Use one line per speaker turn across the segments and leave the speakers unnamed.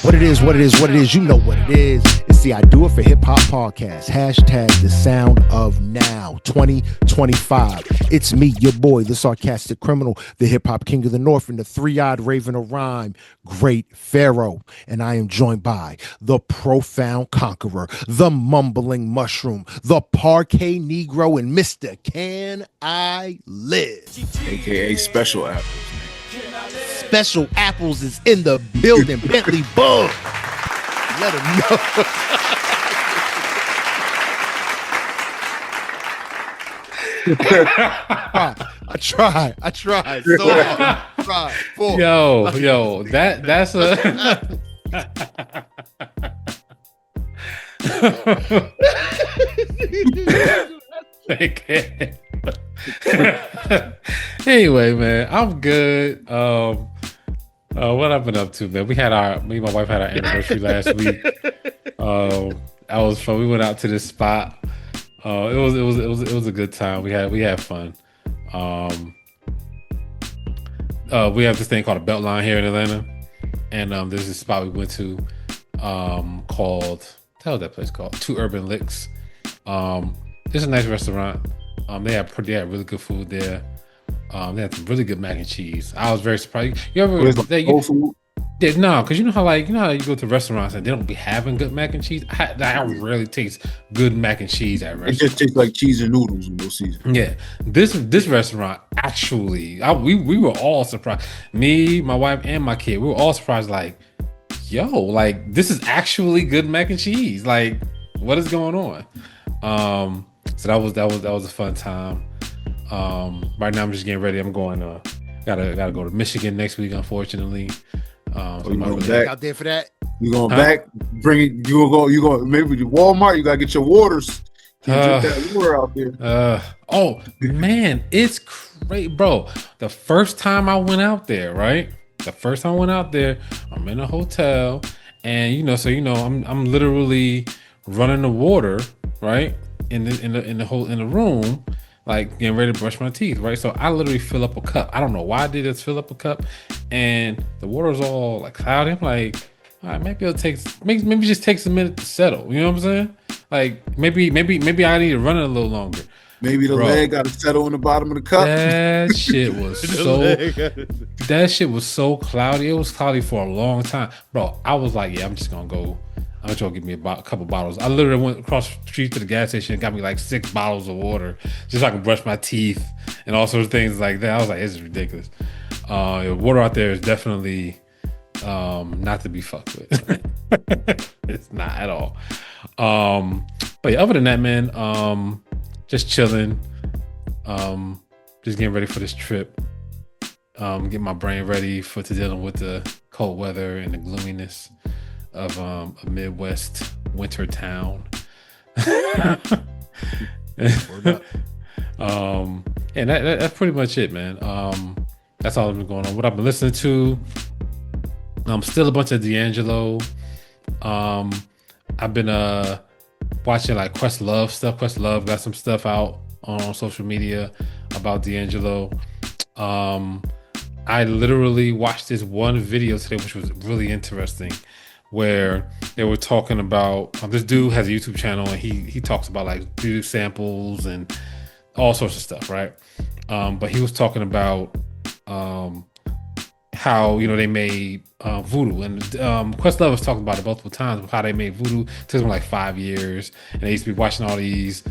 What it is, what it is, what it is. You know what it is. It's the I Do It for Hip Hop podcast. Hashtag the sound of now 2025. It's me, your boy, the sarcastic criminal, the hip hop king of the north, and the three-eyed raven of rhyme, Great Pharaoh. And I am joined by the profound conqueror, the mumbling mushroom, the parquet negro, and Mr. Can I Live?
AKA Special Apples.
Special Apples is in the building. Bentley Bug. Let him know. I tried. So hard.
Yo, that's a okay. Anyway, man, I'm good. What I've been up to, man. Me and my wife had our anniversary last week. That was fun. We went out to this spot. It was a good time. We had fun. We have this thing called a Beltline here in Atlanta, and there's this spot we went to called, how's that place called? Two Urban Licks. It's a nice restaurant. They had really good food there. They had some really good mac and cheese. I was very surprised. You ever
whole food?
Yeah, no, because you know how you go to restaurants and they don't be having good mac and cheese. I rarely taste good mac and cheese at restaurants.
It just tastes like cheese and noodles in those seasons.
Yeah, this restaurant actually, we were all surprised. Me, my wife, and my kid, we were all surprised. Like, yo, like this is actually good mac and cheese. Like, what is going on? So that was a fun time. Right now I'm just getting ready. I'm going gotta go to Michigan next week, unfortunately.
So you going back
out there for that?
You going back? Bring it. You go maybe to Walmart. You gotta get your waters. Drink that water out there.
Oh man, it's great, bro. The first time I went out there, right? I'm in a hotel, and I'm literally running the water, right? In the room, like getting ready to brush my teeth, right? So I literally fill up a cup. I don't know why I did this, fill up a cup, and the water's all like cloudy. I'm like, all right, maybe it just takes a minute to settle. You know what I'm saying? Like maybe I need to run it a little longer.
Maybe the leg got to settle in the bottom of the cup.
That shit was so cloudy. It was cloudy for a long time, bro. I was like, yeah, I'm just gonna give me a couple bottles. I literally went across the street to the gas station and got me like 6 bottles of water just so I could brush my teeth and all sorts of things like that. I was like, this is ridiculous. Water out there is definitely not to be fucked with. It's not at all. But yeah, other than that, man, just chilling. Just getting ready for this trip. Getting my brain ready for dealing with the cold weather and the gloominess of a Midwest winter town. And that's pretty much it, man. That's all I've been going on. What I've been listening to, still a bunch of D'Angelo. I've been watching like Questlove stuff. Questlove got some stuff out on social media about D'Angelo. I literally watched this one video today, which was really interesting, where they were talking about this dude has a YouTube channel and he talks about like dude samples and all sorts of stuff, right? But he was talking about how they made voodoo, and Questlove was talking about it multiple times, how they made voodoo. It took them like 5 years, and they used to be watching all these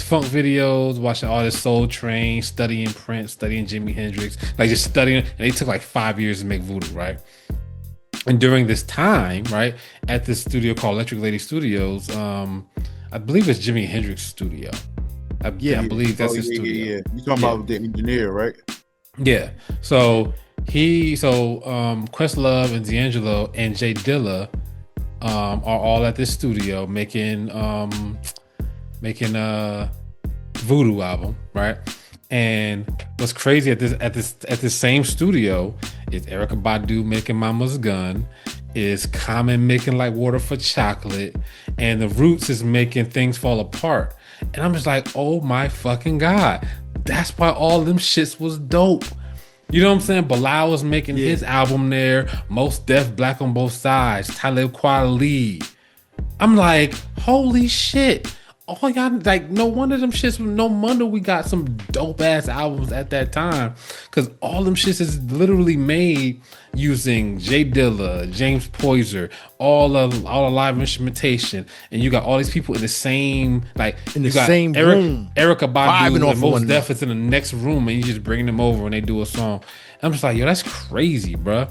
funk videos, watching all this Soul Train, studying Prince, studying Jimi Hendrix, like just studying, and they took like 5 years to make voodoo, right? And during this time, right, at this studio called Electric Lady Studios, I believe it's Jimi Hendrix studio. I believe that's his studio.
Yeah. You talking about the engineer, right?
Yeah. So Questlove and D'Angelo and Jay Dilla are all at this studio making a voodoo album, right? And what's crazy at this same studio is Erykah Badu making Mama's Gun, is Common making Like Water for Chocolate, and The Roots is making Things Fall Apart. And I'm just like, oh my fucking God. That's why all them shits was dope. You know what I'm saying? Bilal was making his album there. Most Def, Black on Both Sides. Talib Kweli. I'm like, holy shit. All y'all, like, no wonder them shits, no wonder we got some dope ass albums at that time. Cause all them shits is literally made using Jay Dilla, James Poyser, all the live instrumentation. And you got all these people in the same, like,
in the same room.
Erykah Badu and Mos Def is in the next room, and you just bring them over and they do a song. And I'm just like, yo, that's crazy, bro.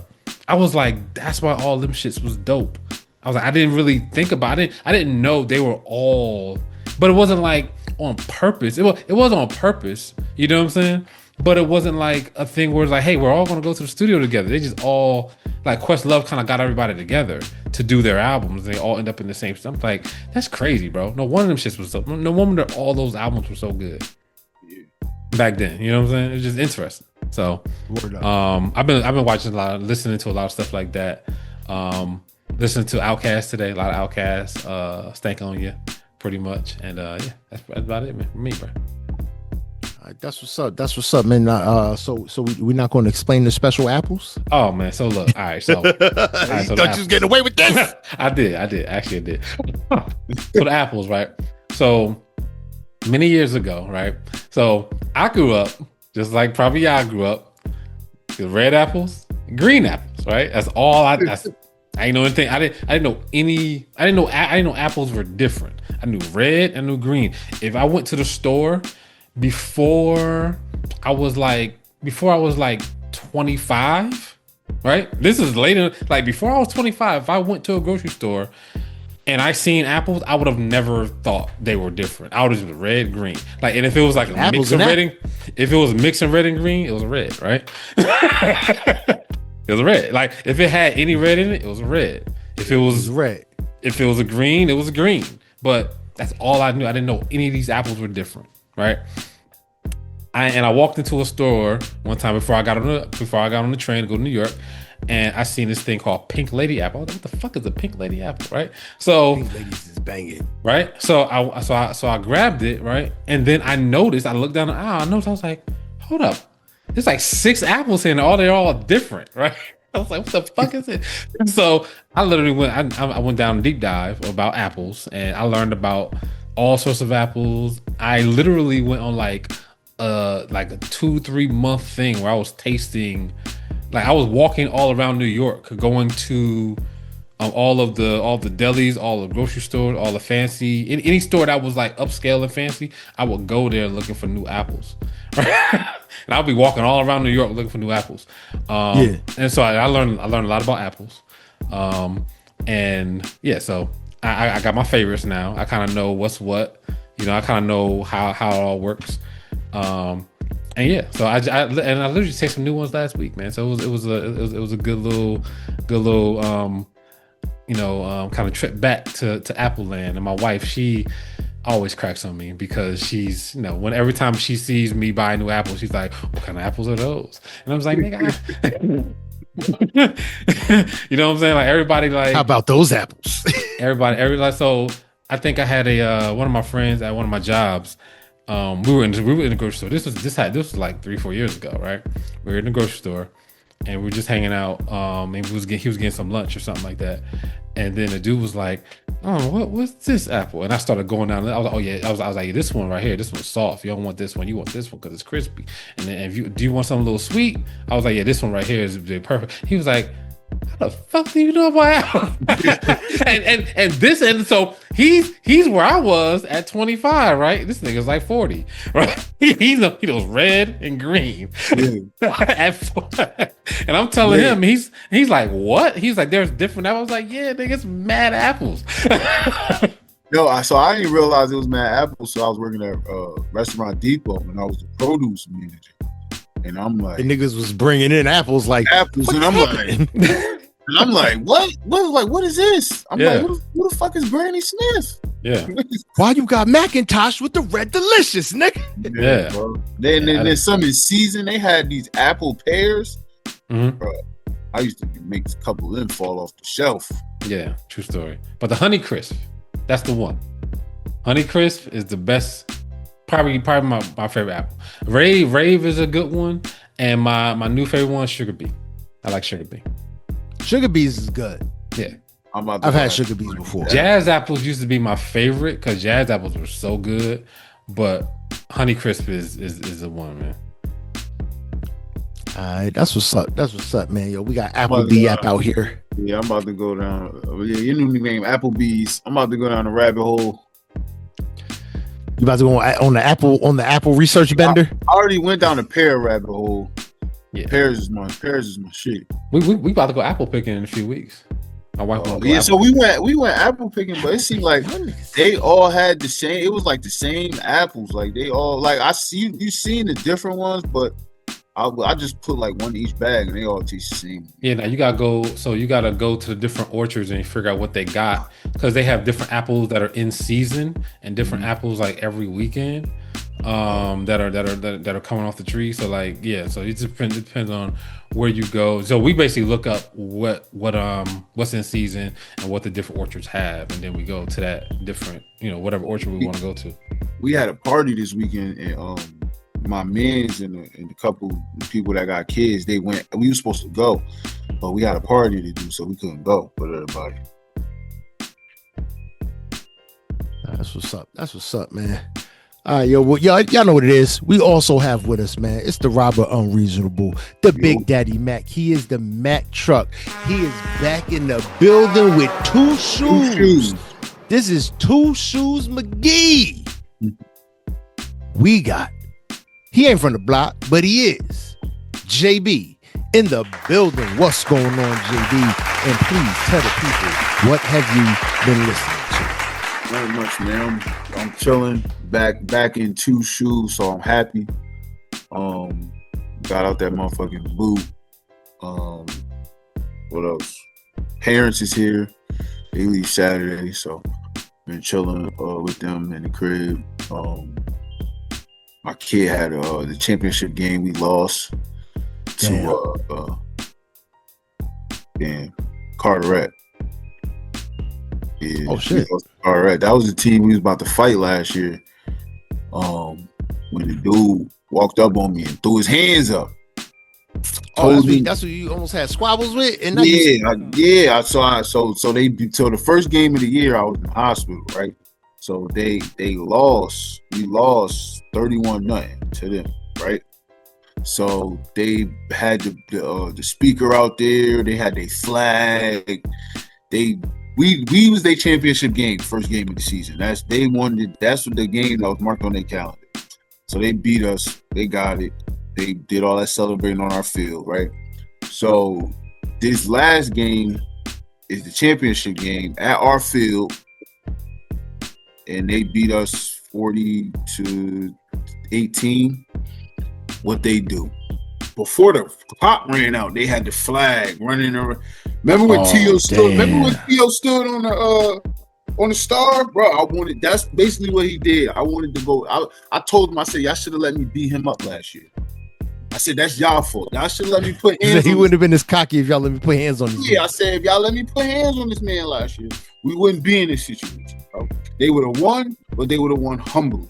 I was like, that's why all them shits was dope. I was like, I didn't really think about it. I didn't know they were all, but it wasn't like on purpose. It was on purpose. You know what I'm saying? But it wasn't like a thing where it's like, hey, we're all gonna go to the studio together. They just all, like, Questlove kind of got everybody together to do their albums. They all end up in the same stuff. Like, that's crazy, bro. No one of them shits was so, no wonder all those albums were so good back then. You know what I'm saying? It's just interesting. So I've been watching a lot, listening to a lot of stuff like that. Listening to Outkast today, a lot of Outkast, Stank on You, pretty much. And yeah, that's about it, man. For me, bro.
All right, that's what's up. That's what's up, man. So we're not going to explain the special apples.
Oh man, so look, all right, so, so
thought you was getting away with this.
I did, actually I did. So the apples, right? So many years ago, right? So I grew up just like probably y'all grew up with red apples, green apples, right? That's all I ain't know anything. I didn't know apples were different. I knew red, I knew green. If I went to the store before I was like 25, right? This is later, like before I was 25, if I went to a grocery store and I seen apples, I would have never thought they were different. I would have just been red, green. Like, and if it was like a mix of red and, if it was mixing red and green, it was a red, right? It was a red. Like, if it had any red in it, it was a red. If it was
red,
if it was a green, it was a green. But that's all I knew. I didn't know any of these apples were different, right? I walked into a store one time before I got on the train to go to New York, and I seen this thing called Pink Lady Apple. I was like, what the fuck is a Pink Lady Apple, right? So
Pink Ladies is banging,
right? So I grabbed it, right? And then I noticed, I looked down the aisle, I was like, hold up. There's like 6 apples in there. They're all different, right? I was like, what the fuck is it? So I literally went down a deep dive about apples, and I learned about all sorts of apples. I literally went on like a 2-3 month thing where I was tasting, like I was walking all around New York, going to all the delis, all the grocery stores, all the fancy, any store that was like upscale and fancy, I would go there looking for new apples. Right? And I'll be walking all around New York looking for new apples. And so I learned a lot about apples. And yeah, so I got my favorites now. I kind of know what's what. You know, I kind of know how it all works. And yeah, so I literally tasted some new ones last week, man. So it was a good little kind of trip back to Apple Land. And my wife, she always cracks on me because she's, every time she sees me buy new apples, she's like, what kind of apples are those? And I was like, nigga, you know what I'm saying? Like, everybody, like,
how about those apples?
everybody. So I think I had one of my friends at one of my jobs. We were in the grocery store. This was like 3-4 years ago, right? We were in the grocery store and we were just hanging out. And he was getting some lunch or something like that. And then the dude was like, "Oh, what's this apple?" And I started going down. I was like, "Oh yeah." I was like, "This one right here. This one's soft. You don't want this one. You want this one because it's crispy." And then do you want something a little sweet? I was like, "Yeah, this one right here is perfect." He was like, how the fuck do you know about apples? and so he's where I was at 25, right? This nigga's like 40, right? He knows red and green. And I'm telling him, he's like, what? He's like, there's different apples. I was like, yeah, nigga, it's mad apples.
No, so I didn't realize it was mad apples. So I was working at Restaurant Depot and I was the produce manager. And I'm like,
the niggas was bringing in apples, and
I'm like, what? What is this? I'm like, who the fuck is Granny Smith?
Yeah.
Why you got Macintosh with the Red Delicious, nigga?
Yeah.
Bro. Then some in season, they had these apple pears.
Mm-hmm.
Bro, I used to make a couple of them fall off the shelf.
Yeah, true story. But the Honey Crisp, that's the one. Honey Crisp is the best. Probably my favorite apple. Rave is a good one. And my new favorite one is Sugar Bee. I like Sugar Bee.
Sugar Bees is good.
Yeah.
I've had Sugar Bees before.
Jazz apples used to be my favorite because Jazz apples were so good, but Honey Crisp is the one, man.
All right, that's what's up. That's what's up, man. Yo, we got Applebee app out here.
Yeah, I'm about to go down. Yeah, you knew the name Applebee's. I'm about to go down the rabbit hole.
You about to go on the Apple research bender?
I already went down the pear rabbit hole.
Yeah,
pears is my shit.
We about to go apple picking in a few weeks. My wife
so we went apple picking, but it seemed like they all had the same. It was like the same apples. Like they all like you seen the different ones, but I just put like one in each bag and they all taste the same.
Yeah, now you gotta go to the different orchards and figure out what they got because they have different apples that are in season and different apples like every weekend that are coming off the tree. So like so it depends on where you go. So we basically look up what's in season and what the different orchards have, and then we go to that different whatever orchard we want to go to.
We had a party this weekend and my mans and a couple of people that got kids, they went. We were supposed to go, but we had a party to do, so we couldn't go with everybody.
That's what's up, man. All right, yo, well, y'all know what it is. We also have with us, man. It's the Robert Unreasonable, the Big Daddy Mac. He is the Mac truck. He is back in the building with two shoes. This is Two Shoes McGee. We got. He ain't from the block, but he is. JB in the building. What's going on, JB? And please tell the people, what have you been listening to?
Not much, man. I'm chilling. Back in Two Shoes, so I'm happy. Got out that motherfucking boot. What else? Parents is here. They leave Saturday, so been chilling with them in the crib. My kid had the championship game. We lost to Carteret. Yeah,
oh shit!
Carteret. That was the team we was about to fight last year. When the dude walked up on me and threw his hands up.
Oh, that's what you almost had squabbles with. And
So the first game of the year, I was in the hospital, right? So they lost. We lost 31-0 to them, right? So they had the speaker out there. They had their flag. We was their championship game, first game of the season. That's what the game that was marked on their calendar. So they beat us. They got it. They did all that celebrating on our field, right? So this last game is the championship game at our field. And they beat us 40-18. What they do? Before the clock ran out, they had the flag running around. Remember when Tio stood? Remember when Tio stood on the star, bro? That's basically what he did. I wanted to go. I told him, I said, y'all should have let me beat him up last year. I said, that's y'all fault. Y'all should let me put hands on
he wouldn't have been this cocky if y'all let me put hands on him.
Yeah, I said, if y'all let me put hands on this man last year, we wouldn't be in this situation, bro. They would have won, but they would have won humbly.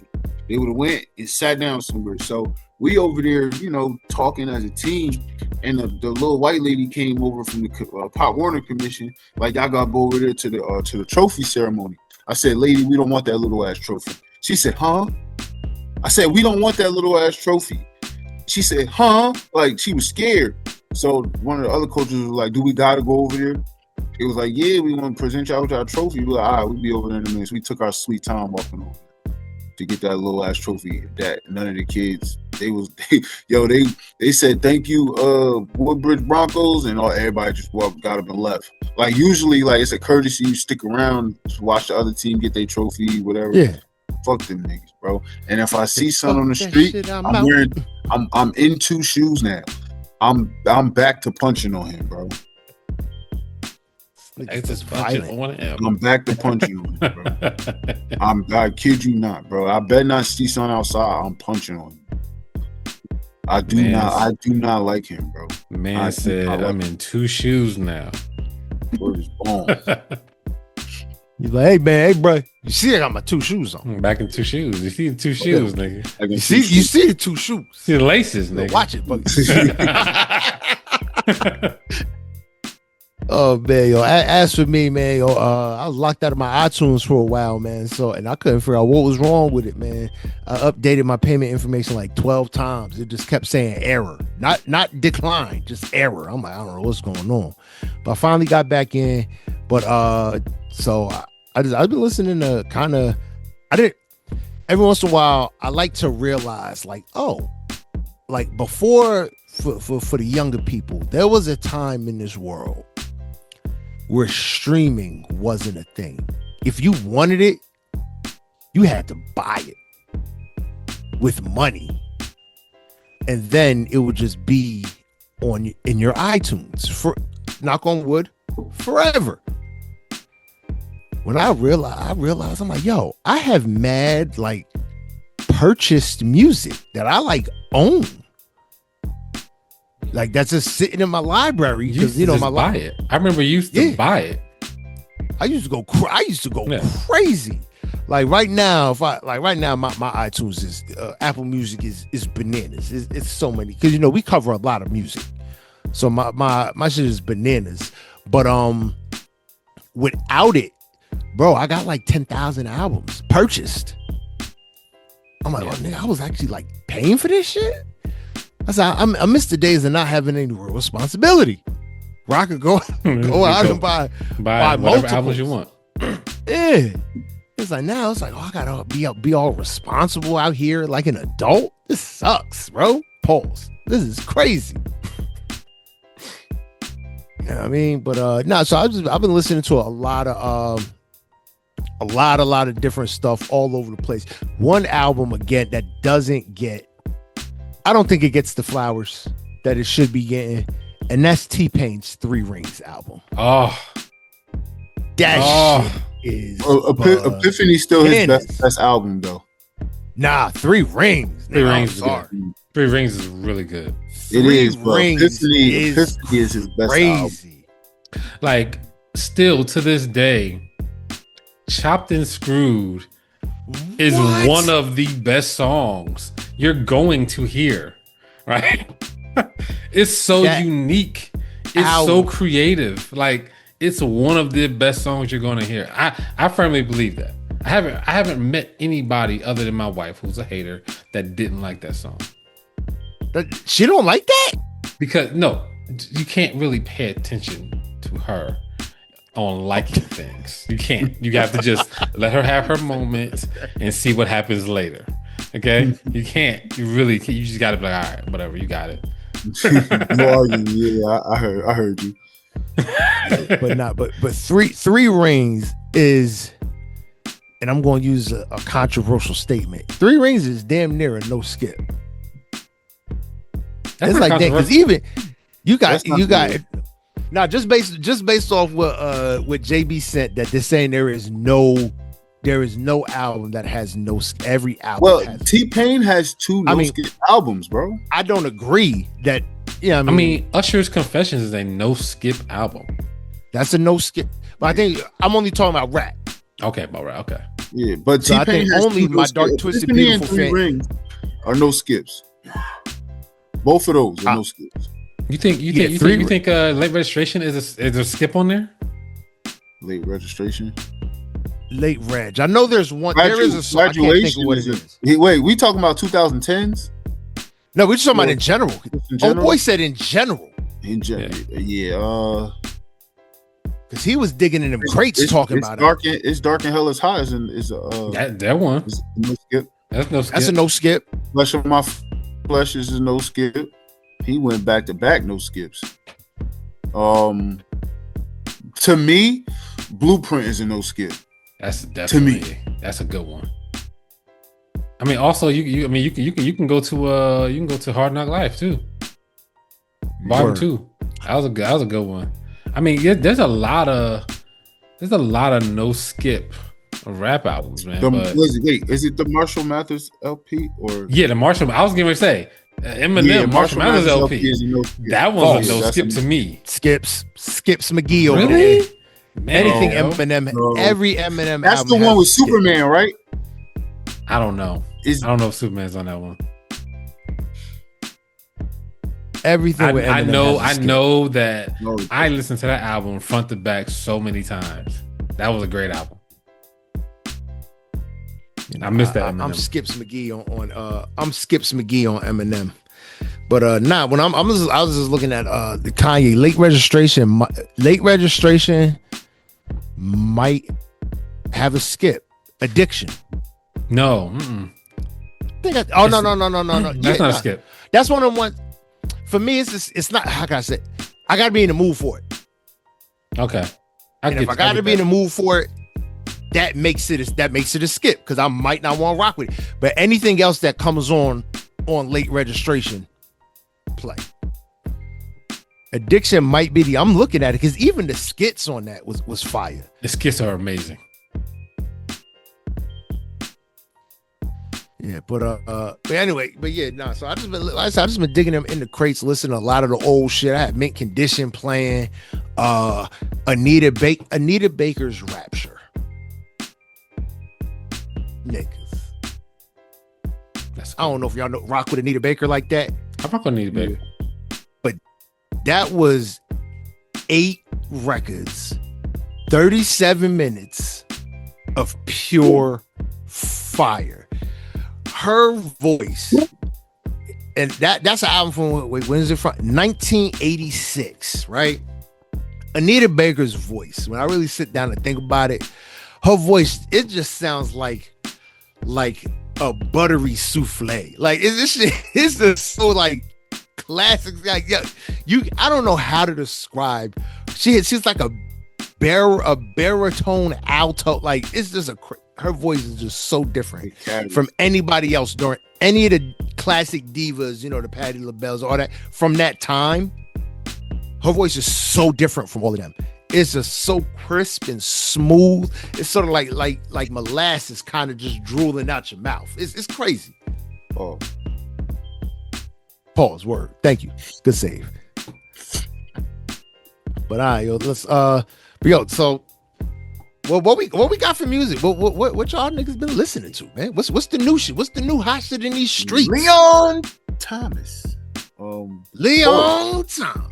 They would have went and sat down somewhere. So we over there, talking as a team, and the little white lady came over from the Pop Warner Commission, like, y'all got to go over there to the trophy ceremony. I said, lady, we don't want that little ass trophy. She said, huh? I said, we don't want that little ass trophy. She said, huh? Like, she was scared. So one of the other coaches was like, do we got to go over there? It was like, yeah, we want to present y'all with our trophy. We were like, all right, we'll be over there in a minute. So we took our sweet time walking over to get that little ass trophy. That none of the kids, they said, thank you, Woodbridge Broncos, and everybody just got up and left. Like, usually, like, it's a courtesy. You stick around to watch the other team get their trophy, whatever.
Yeah.
Fuck them niggas, bro. And if I see something on the street, I'm in Two Shoes now. I'm back to punching on him, bro.
It's just punching on him.
I'm back to punching on him, bro. I kid you not, bro. I better not see something outside. I'm punching on him. I do not like him, bro.
Man said, I'm in Two Shoes now.
For his bones.
He's like, hey man, hey bro, you see I got my 2 shoes on.
Back in 2 shoes. You see the 2 shoes, nigga.
You see the 2 shoes.
See the laces, nigga.
Watch it, but oh man, yo. As for me, man, yo, I was locked out of my iTunes for a while, man. So, and I couldn't figure out what was wrong with it, man. I updated my payment information like 12 times. It just kept saying error, not decline, just error. I'm like, I don't know what's going on. But I finally got back in. But so I've been listening to every once in a while. I like to realize, like, oh, like before for the younger people, there was a time in this world where streaming wasn't a thing. If you wanted it, you had to buy it with money, and then it would just be in your iTunes for, knock on wood, forever. When I realized, I'm like, yo, I have mad like purchased music that I like own. Like that's just sitting in my library because my
buy it. I remember you used to buy it.
I used to go crazy. Like right now, my iTunes is Apple Music is bananas. It's so many because we cover a lot of music, so my shit is bananas. But without it, bro, I got like 10,000 albums purchased. I'm like, oh, nigga, I was actually like paying for this shit. I said, I miss the days of not having any real responsibility. Where I could go out and buy
whatever albums you want.
Yeah. It's like now it's like, oh, I gotta be all responsible out here like an adult. This sucks, bro. Pause. This is crazy. You know what I mean? But so I've been listening to a lot of different stuff all over the place. One album again that doesn't get, I don't think it gets the flowers that it should be getting, and that's T-Pain's 3 Rings album.
Oh,
that shit is
Epiphany still his best album though.
Nah, 3 Rings.
3 Rings is good. 3 Rings is really good.
It is, but Epiphany is his best album.
Like, still to this day, Chopped and Screwed is one of the best songs you're going to hear, right? It's so unique. It's so creative. Like, it's one of the best songs you're going to hear. I firmly believe that. I haven't met anybody other than my wife who's a hater that didn't like that song.
She don't like that?
Because no, you can't really pay attention to her on liking things. You can't. You have to just let her have her moment and see what happens later. Okay? You can't. You just gotta be like, all right, whatever, you got it.
Yeah, I heard you.
But three Rings is, and I'm going to use a controversial statement. 3 Rings is damn near a no skip. It's like that because even you got now just based off what JB sent, that they're saying there is no album that has no, every album.
Well, T-Pain has 2 skip albums, bro.
I don't agree that. Yeah,
I mean, Usher's Confessions is a no skip album.
That's a no skip, but I think I'm only talking about rap.
Okay, about rap. Okay.
Yeah, but
so
T-Pain has
only my Dark Twisted Beautiful
3 Rings are no skips. Both of those are no skips.
You think Late Registration is a skip on there?
Late Registration.
Late Reg. I know there's one. There is a song. I can't think of what it is.
Wait, we talking about 2010s?
No, we're just talking about in general. Oh boy said in general.
In general, yeah.
Because he was digging in them crates talking about
it. It's Dark and Hell is High
that one.
No skip.
That's no skip.
That's a no skip.
Flesh of My Flesh is a no skip. He went back to back no skips. To me, Blueprint is a no skip.
That's definitely, to me, that's a good one. I mean, also you can go to Hard Knock Life too. Volume 2. That was a good one. I mean, there's a lot of no skip rap albums, man.
Wait, is it the Marshall Mathers LP or?
Yeah, the Marshall. I was gonna say Eminem, Marshall Mathers LP. That one's a no skip to me.
Skips McGee over
really?
there.
Man,
Anything
yo.
Eminem,
No.
every Eminem
That's
album
the one
has
with
a skit.
Superman, right?
I don't know.
Is
I don't know if Superman's on that one.
Everything with Eminem
I know.
has a
I
skit.
know that
no,
I listened to that album front to back so many times. That was a great album.
You know,
I missed that
I'm
Eminem.
Skips McGee on I'm Skips McGee on Eminem. But nah, when I was just looking at the Kanye late registration. Late registration might have a skip. Addiction.
No.
No. That's
That's not a skip.
That's one of the ones. For me, it's not. How can I say? I got to be in the mood for it.
Okay.
And if I got to be in the mood for it, that makes it a skip because I might not want to rock with it. But anything else that comes on late registration, play. Addiction might be I'm looking at it because even the skits on that was fire.
The skits are amazing.
Yeah, but anyway, so I just been digging them in the crates, listening to a lot of the old shit. I had Mint Condition playing, Anita Baker's Rapture. Niggas. I don't know if y'all know rock with Anita Baker like that.
I rock with Anita Baker.
But that was 8 records, 37 minutes of pure fire. Her voice, and that's an album from when is it from? 1986, right? Anita Baker's voice. When I really sit down and think about it, her voice, it just sounds like a buttery souffle. Like it's just so like classic. Like I don't know how to describe. She's like a baritone alto. Like it's just her voice is just so different from anybody else during any of the classic divas, the Patti LaBelle's, all that from that time. Her voice is so different from all of them. It's just so crisp and smooth. It's sort of like molasses kind of just drooling out your mouth. It's crazy.
Oh.
Pause. Word. Thank you. Good save. But all right, let's so what we got for music? What y'all niggas been listening to, man? What's the new shit? What's the new hot shit in these streets?
Leon Thomas.
Leon Thomas.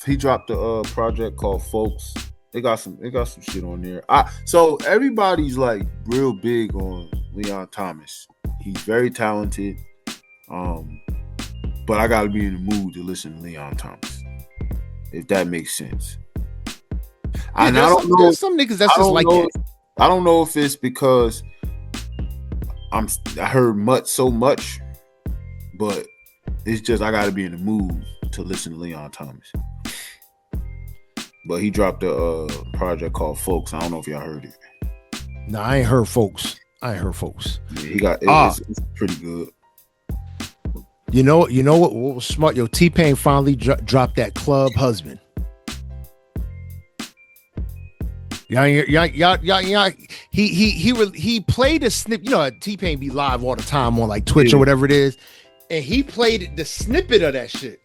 He dropped a project called Folks. They got some shit on there. So everybody's like real big on Leon Thomas. He's very talented. But I gotta be in the mood to listen to Leon Thomas, if that makes sense.
Yeah,
and I don't know.
There's some niggas that's just like that.
I don't know if it's because I heard so much, but it's just I gotta be in the mood to listen to Leon Thomas. But he dropped a project called Folks. I don't know if y'all heard it.
No, I ain't heard Folks. Yeah,
he got it's pretty good.
You know what was smart? Yo, T-Pain finally dropped that Club Husband. Yeah. He played a snip. T-Pain be live all the time on like Twitch or whatever it is, and he played the snippet of that shit,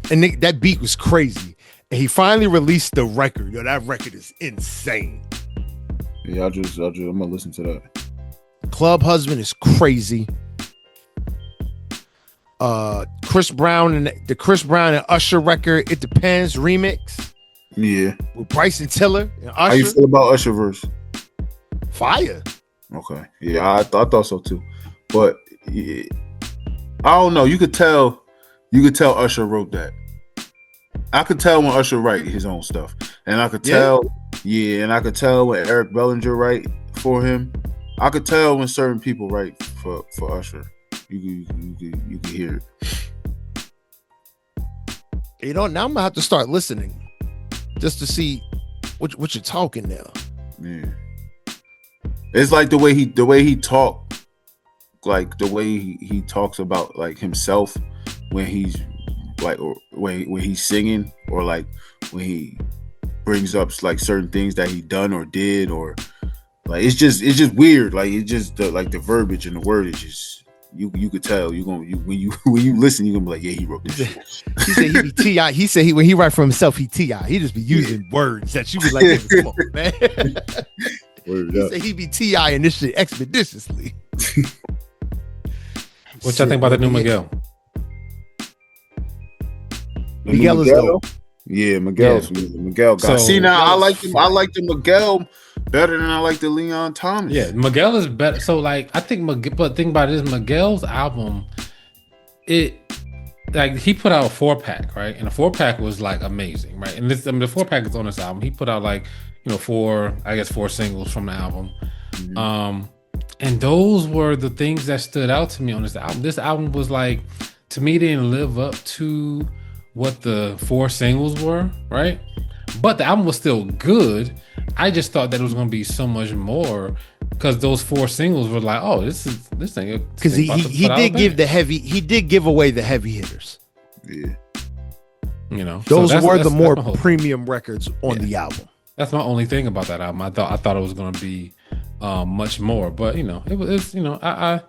and that beat was crazy. And he finally released the record. Yo, that record is insane.
Yeah, I'm gonna listen to that.
Club Husband is crazy. Chris Brown and Usher record, It Depends remix.
Yeah.
With Bryson Tiller and Usher.
How you feel about Usher verse?
Fire.
Okay. Yeah, I thought so too. But yeah, I don't know. You could tell Usher wrote that. I could tell when Usher write his own stuff. And I could tell, and I could tell when Eric Bellinger write for him. I could tell when certain people write for Usher. You can hear it.
Now I'm gonna have to start listening just to see what you're talking now.
Yeah. It's like the way he talk, like the way he talks about like himself when he's like, or when he's singing, or like when he brings up like certain things that he done or did, or like it's just weird. Like it's just the verbiage and the wordage is you could tell when you listen, you're gonna be like, yeah, he wrote this shit.
He said he be T.I. He said when he write for himself, he T.I. He just be using words that you be like, come on, man. He said he be T.I. in this shit expeditiously.
What y'all think about the new Miguel?
Miguel is dope.
Yeah, Miguel got. See now, I like the Miguel better than I like the Leon Thomas.
Yeah, Miguel is better. So like, I think but the thing about it is Miguel's album, he put out a 4-pack, right? And the 4-pack was like amazing, right? And the 4-pack is on this album. He put out like, 4 singles from the album. Mm-hmm. And those were the things that stood out to me on this album. This album was like, to me, didn't live up to what the 4 singles were, right? But the album was still good. I just thought that it was going to be so much more because those 4 singles were like, oh, this thing.
Because he did give away the heavy hitters.
Yeah.
Those were the more premium records on the album.
That's my only thing about that album. I thought it was going to be much more, but I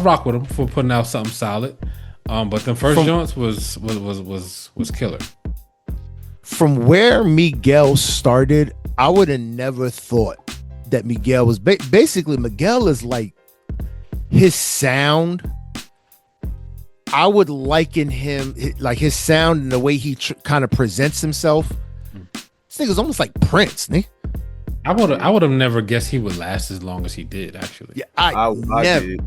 rock with him for putting out something solid. But the first joints was killer.
From where Miguel started, I would have never thought that Miguel was basically Miguel is like his sound. I would liken him like his sound and the way he kind of presents himself. This nigga's almost like Prince, nigga.
I would have never guessed he would last as long as he did. Actually,
yeah, I did.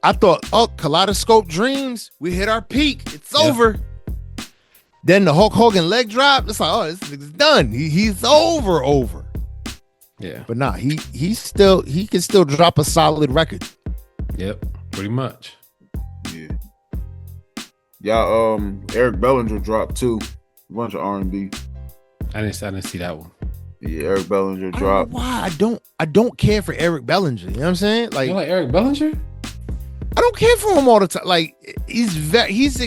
I thought, Kaleidoscope Dreams, we hit our peak. It's over. Then the Hulk Hogan leg drop. It's like, this nigga's done. He's over.
Yeah.
But nah, he can still drop a solid record.
Yep, pretty much.
Yeah. Yeah, Eric Bellinger dropped too. A bunch of R&B.
I didn't see that one.
Yeah, Eric Bellinger dropped.
Why I don't care for Eric Bellinger. You know what I'm saying? Like,
you like Eric Bellinger?
I don't care for him all the time. Like he's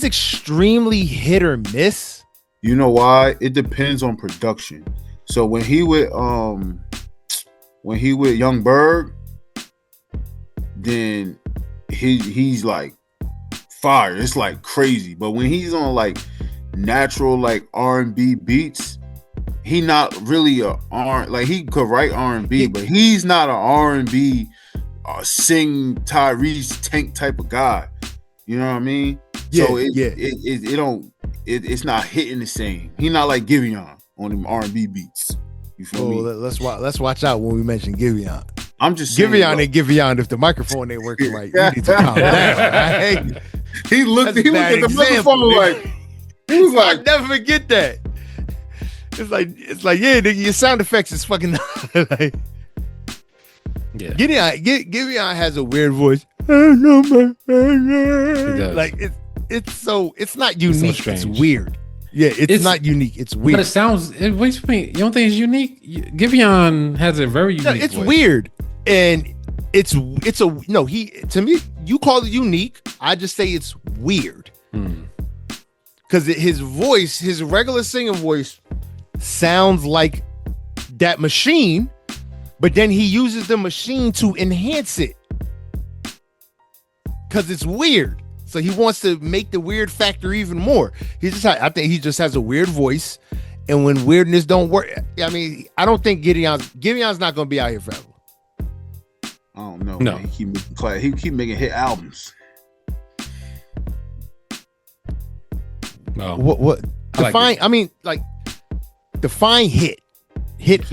extremely hit or miss.
You know why? It depends on production. So when he with Young Berg, then he's like fire. It's like crazy. But when he's on like natural like R&B beats, he not really he could write R&B, but he's not an R&B sing Tyrese Tank type of guy. You know what I mean?
Yeah,
so it's not hitting the same. He not like Giveon on them R&B beats. You feel me?
Let's watch out when we mention Giveon.
I'm just saying,
Giveon ain't Giveon if the microphone ain't working right. You need to calm down. Right?
He looked at the microphone like he was like,
I'll never forget that. It's like yeah, nigga, your sound effects is fucking like, yeah. Giveon has a weird voice. Like it's not unique. It's weird. Yeah, it's not unique. It's weird.
But it sounds. What do you mean? You don't think it's unique? Giveon has a very unique.
It's
voice.
Weird, and to me, you call it unique. I just say it's weird. Because his voice, his regular singing voice, sounds like that machine, but then he uses the machine to enhance it. Because it's weird. So he wants to make the weird factor even more. I think he just has a weird voice. And when weirdness don't work, I mean, I don't think Giveon's not going to be out here forever.
I don't know. No. Man. He keep making hit albums.
No.
What define? I mean, like define hit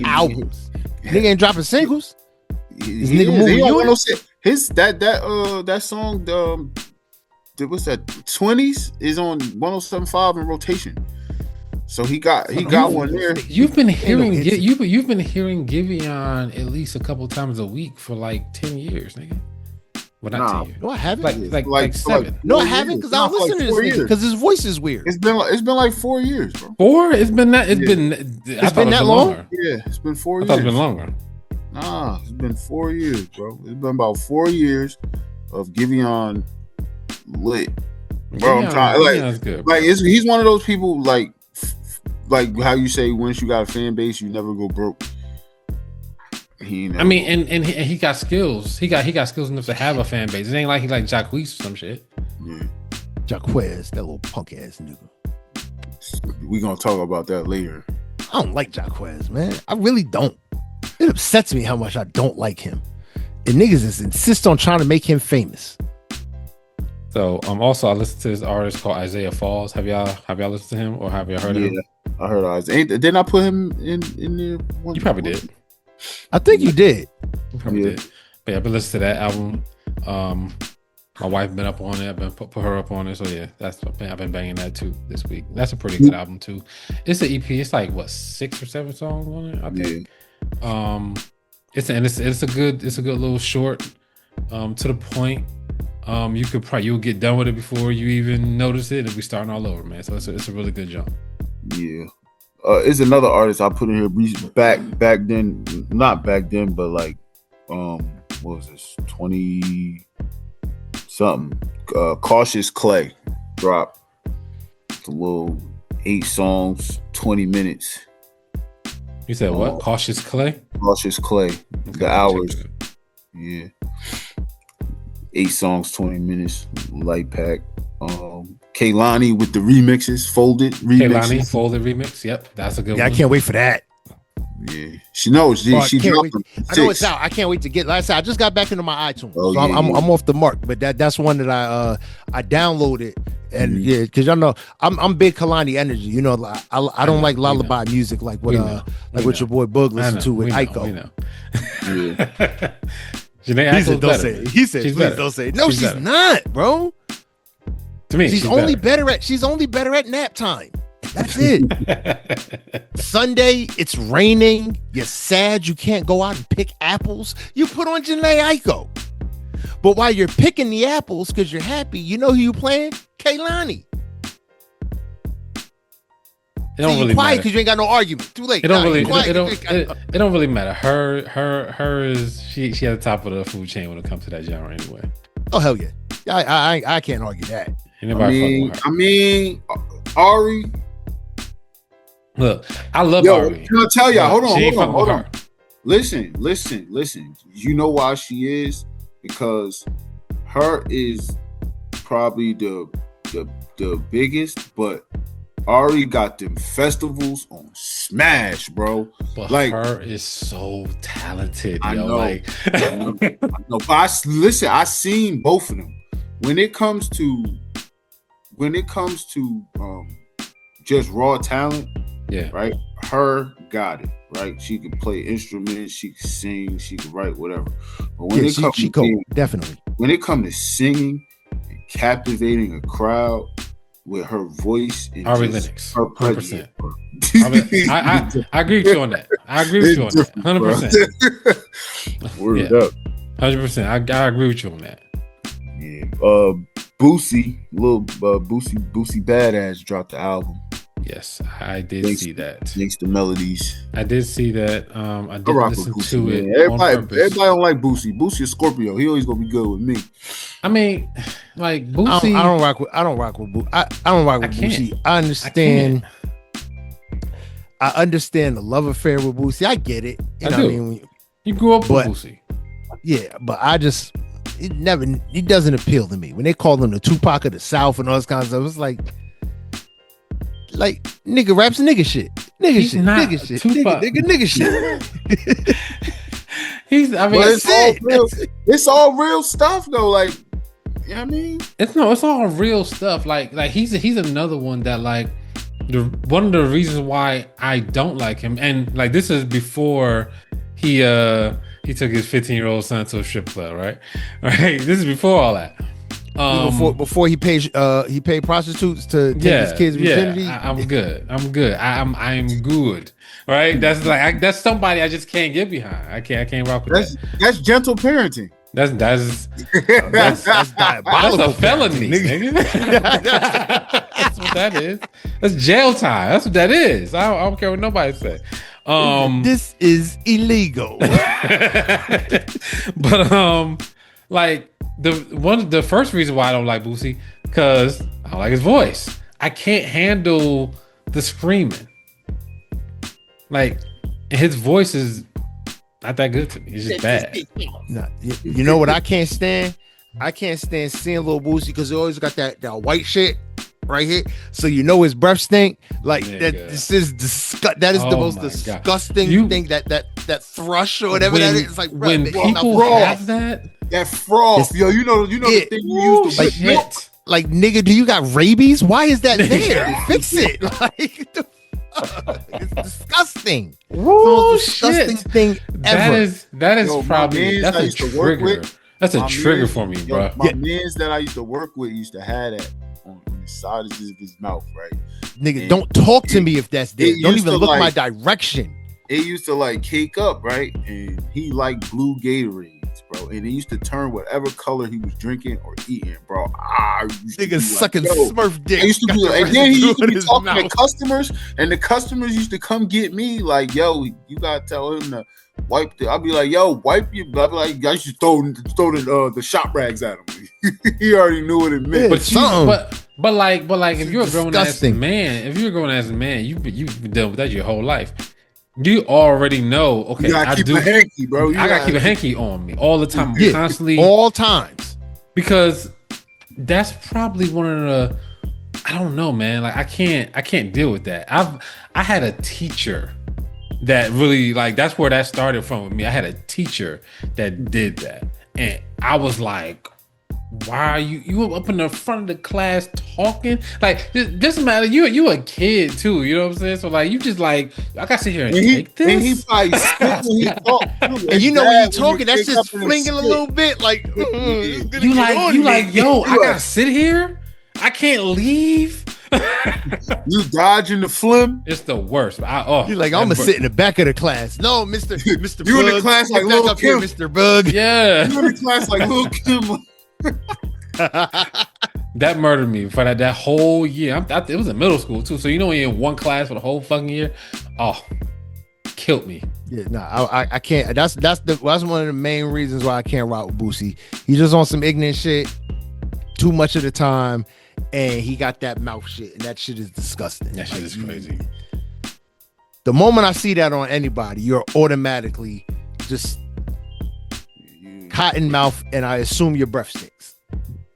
albums. Nigga ain't dropping singles.
This nigga moving unit. That song. What's that? 20s is on 107.5 in rotation. So he got one there.
You've been hearing Giveon at least a couple times a week for like 10 years, nigga. Well, not 10 years.
No, I haven't.
Like 7.
No, I haven't because I don't listen to this nigga because his voice is weird.
It's been like 4 years, bro.
4? It's been that long?
Yeah, it's been 4 years.
I thought it's been longer.
Nah, it's been 4 years, bro. It's been about 4 years of Giveon lit. Bro, I'm trying he's one of those people like how you say once you got a fan base, you never go broke.
I mean, and he got skills. He got skills enough to have a fan base. It ain't like he like Jacquees or some shit.
Yeah.
Jacquez, that little punk ass nigga.
We gonna talk about that later.
I don't like Jacquez, man. I really don't. It upsets me how much I don't like him. And niggas just insist on trying to make him famous.
So also I listened to this artist called Isaiah Falls. Have y'all listened to him or have you heard of him?
I heard Isaiah. Didn't I put him in there?
You probably did.
I think you did.
You probably did. But yeah, I've been listening to that album. My wife been up on it. I've been put her up on it. So yeah, I've been banging that too this week. That's a pretty good album too. It's an EP. It's like what 6 or 7 songs on it, I think. Yeah. It's a good little short, to the point. You'll get done with it before you even notice it. It'll be starting all over, man. So it's a really good jump.
Yeah. It's another artist I put in here back then, not back then, but like what was this, 20 something, Cautious Clay drop. It's a little 8 songs, 20 minutes.
You said what? Cautious Clay?
Cautious Clay. Okay, the hours. Yeah. 8 songs, 20 minutes, light pack. Kehlani with the remixes, folded remixes.
Kehlani folded remix. Yep, that's a good one.
Yeah, I can't wait for that.
Yeah, she knows. She dropped them.
I know it's out. I can't wait to get. Like I said, I just got back into my iTunes, so I'm off the mark. But that's one that I downloaded, and yeah, because y'all know I'm big Kehlani energy. You know, I don't like lullaby music like what your boy Bug listened to with Aiko.
Yeah.
He
said, don't say it. He said, please don't say it. No, she's not, bro.
To me,
she's only better at nap time. That's it. Sunday, it's raining. You're sad. You can't go out and pick apples. You put on Jhené Aiko. But while you're picking the apples because you're happy, you know who you playing? Kehlani.
It don't really
quiet
matter
because you ain't got no argument. Too late.
It don't really matter. Her is she at the top of the food chain when it comes to that genre anyway.
Oh hell yeah. I can't argue that.
I mean, Ari.
Look, I love Ari.
Can I tell y'all? Hold on. Listen. You know why she is? Because her is probably the biggest, but Ari got them festivals on smash, bro.
But
like
her is so talented.
I know. But I seen both of them. When it comes to just raw talent,
yeah,
right? Her got it, right? She could play instruments, she could sing, she could write, whatever. But when
definitely.
When it comes to singing and captivating a crowd with her voice and
Ari Lennox,
her presence,
I agree with you on that. 100%.
Word up,
100%. I agree with you on that.
Yeah. Boosie, little Boosie Badaazz dropped the album.
Yes, I did see that.
Thanks to Melodies.
I did see that. I did listen Boosie, to it.
Everybody don't like Boosie. Boosie is Scorpio. He always gonna be good with me.
I mean, like Boosie.
I don't rock with Boosie. I don't rock with Boosie. I understand. I understand the love affair with Boosie. I get it. You know what I mean?
You grew up with Boosie.
Yeah, but it doesn't appeal to me. When they call him the Tupac of the South and all this kind of stuff, it's like nigga raps nigga shit. Nigga shit.
It's all real stuff though. Like, you know what I mean?
It's all real stuff. Like he's another one that like one of the reasons why I don't like him, and like this is before he took his 15-year-old son to a strip club, right? This is before all that.
Before he paid prostitutes to take his kids' virginity.
I'm good. I'm good. Right? That's that's somebody I just can't get behind. I can't rock with that.
That's gentle parenting.
That's diabolical. That's a felony, nigga. That's what that is. That's jail time. That's what that is. I don't care what nobody say.
This is illegal.
But like the first reason why I don't like Boosie, because I don't like his voice. I can't handle the screaming. Like his voice is not that good to me. It's just bad.
Nah, you know what I can't stand? I can't stand seeing Lil Boosie because he always got that white shit right here. So you know his breath stink. Like that. This is that is the most disgusting thing. That thrush or whatever that is. It's like
when people have that
froth, yo, you know the thing you used to
like
milk.
Like nigga, do you got rabies? Why is that there? Fix it. Like it's disgusting.
Woo,
it's the most disgusting thing ever.
That is probably that's a trigger. That's a trigger for me, bro.
My mans that I used to work with used to have that on the side of his mouth, right?
Nigga, don't talk to me if that's there. Don't even look my direction.
It used to like cake up, right? And he liked blue Gatorades, bro. And it used to turn whatever color he was drinking or eating, bro.
Nigga sucking Smurf dick.
I used to be like, and then he used to be talking to customers, and the customers used to come get me like, yo, you gotta tell him to wipe the. I'll be like, yo, wipe your. I'll be like, I should throw the shop rags at him. He already knew what it meant.
But like, if you're a grown ass man, you've been dealing with that your whole life. You already know. Okay,
you gotta keep a hanky, bro.
I gotta keep a hanky on me all the time, constantly,
all times,
because that's probably one of the. I don't know, man. Like I can't deal with that. I had a teacher that really that's where that started from with me. I had a teacher that did that, and I was like, why are you up in the front of the class talking? Like this matter, you a kid too, you know what I'm saying? So like you just like I gotta sit here and take this.
And he probably spit when he talked too.
And you know when you talking, that's just flinging a little bit. Like
you like yo, I gotta sit here. I can't leave.
You dodging the phlegm.
It's the worst.
You're like, I'm gonna sit in the back of the class. No, Mr.
You
Bug,
in the class like Lil Kim,
Mr. Bug.
Yeah,
you in the class like Lil Kim.
That murdered me for that whole year. It was in middle school too, so you know when you're in one class for the whole fucking year, killed me.
Yeah, no, I can't. That's one of the main reasons why I can't rock with Boosie. He's just on some ignorant shit too much of the time, and he got that mouth shit, and that shit is disgusting.
That shit is crazy.
The moment I see that on anybody, you're automatically just cotton mouth, and I assume your breath stinks.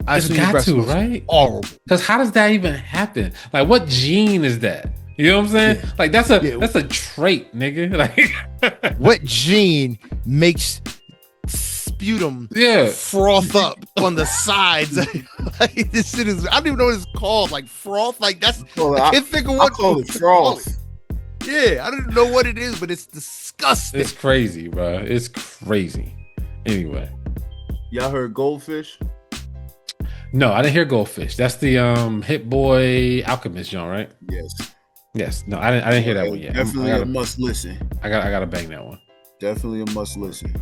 It's got to, right?
Horrible.
Because how does that even happen? Like, what gene is that? You know what I'm saying? Yeah. Like, that's a trait, nigga. Like,
what gene makes sputum froth up on the sides? Like, this shit is. I don't even know what it's called. Like froth. Like that's. I can't think of what.
I call it froth.
Yeah, I don't know what it is, but it's disgusting.
It's crazy, bro. It's crazy. Anyway,
y'all heard Goldfish?
No, I didn't hear Goldfish. That's the Hit Boy Alchemist joint, right? Yes. No, I didn't hear that one yet.
Definitely a must listen.
I gotta bang that one.
Definitely a must listen.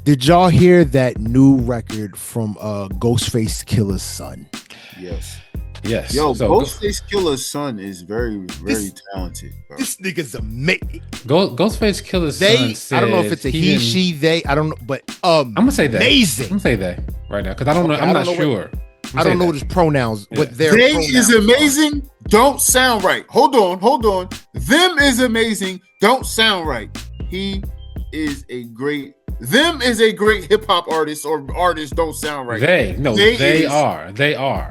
Did y'all hear that new record from Ghostface Killer's son?
Yes.
Yo, so Ghostface Killer's son is very, very talented, bro.
This nigga's amazing.
Ghostface Killer's son said,
I don't know if it's a he, she, they. I don't know, but
I'm gonna say that.
Amazing.
I'm gonna say that right now because I don't know. I'm not sure.
I don't know what his pronouns, but their
they
pronouns
is amazing. Don't sound right. Hold on. Them is amazing. Don't sound right. He is a great. Them is a great hip hop artist or artists don't sound right.
They are.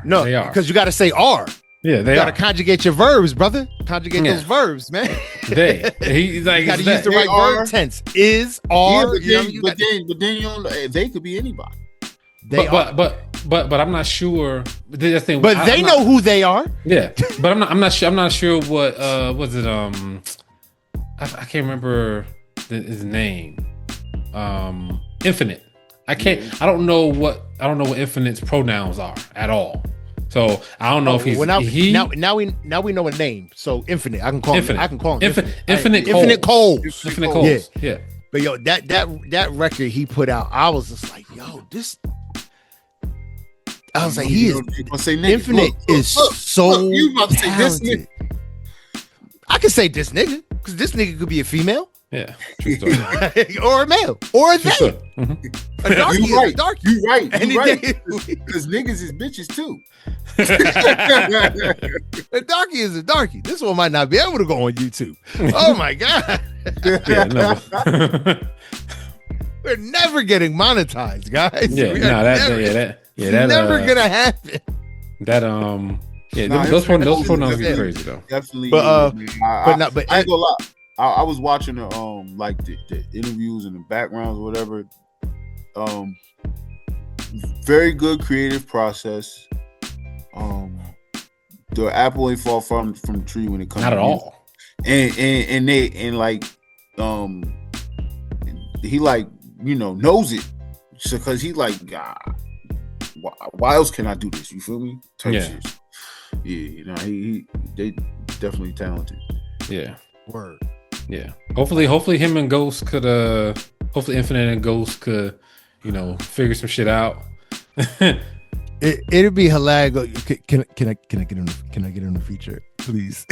No, because you got to say are.
Yeah, they
got to conjugate your verbs, brother. Conjugate those verbs, man.
He's like,
you got to use the right verb tense. Is, are.
Yeah, but then you don't. They could be anybody.
But I'm not sure. The thing,
but they know who they are.
Yeah, but I'm not sure. I'm not sure what was it. I can't remember his name. Infinite. I don't know what Infinite's pronouns are at all. So I don't know if he's
now we know a name. So Infinite. I can call him
Infinite Cole. Yeah.
But yo, that record he put out, I was just like, yo, this. I was like, Infinite is so
you about to say this nigga.
I could say this nigga because this nigga could be a female.
Yeah, true story.
Or a male, or a
True
they.
story. Mhm.
A darkie
You right.
is a darkie.
You right.
Any
You right.
day.
Because niggas is bitches too.
A darkie is a darkie. This one might not be able to go on YouTube. Oh my god.
Yeah, no.
We're never getting monetized, guys.
Yeah,
We
no,
are
that
never gonna happen.
that yeah,
Nah,
those
it's-
pronouns
it's-
be crazy though.
Definitely.
But,
is, man.
but
I ain't gonna lie. I was watching the like the interviews and the backgrounds or whatever. Very good creative process. The apple ain't fall from the tree when it comes.
Not
to
at
music.
all.
And like he like knows it, so because he like why else can I do this? You feel me? Type
Yeah.
shit. Yeah, they definitely talented.
Yeah.
Word.
Yeah. Hopefully him and Ghost could hopefully Infinite and Ghost could, figure some shit out.
It'd be hilarious. Can I get in the feature, please?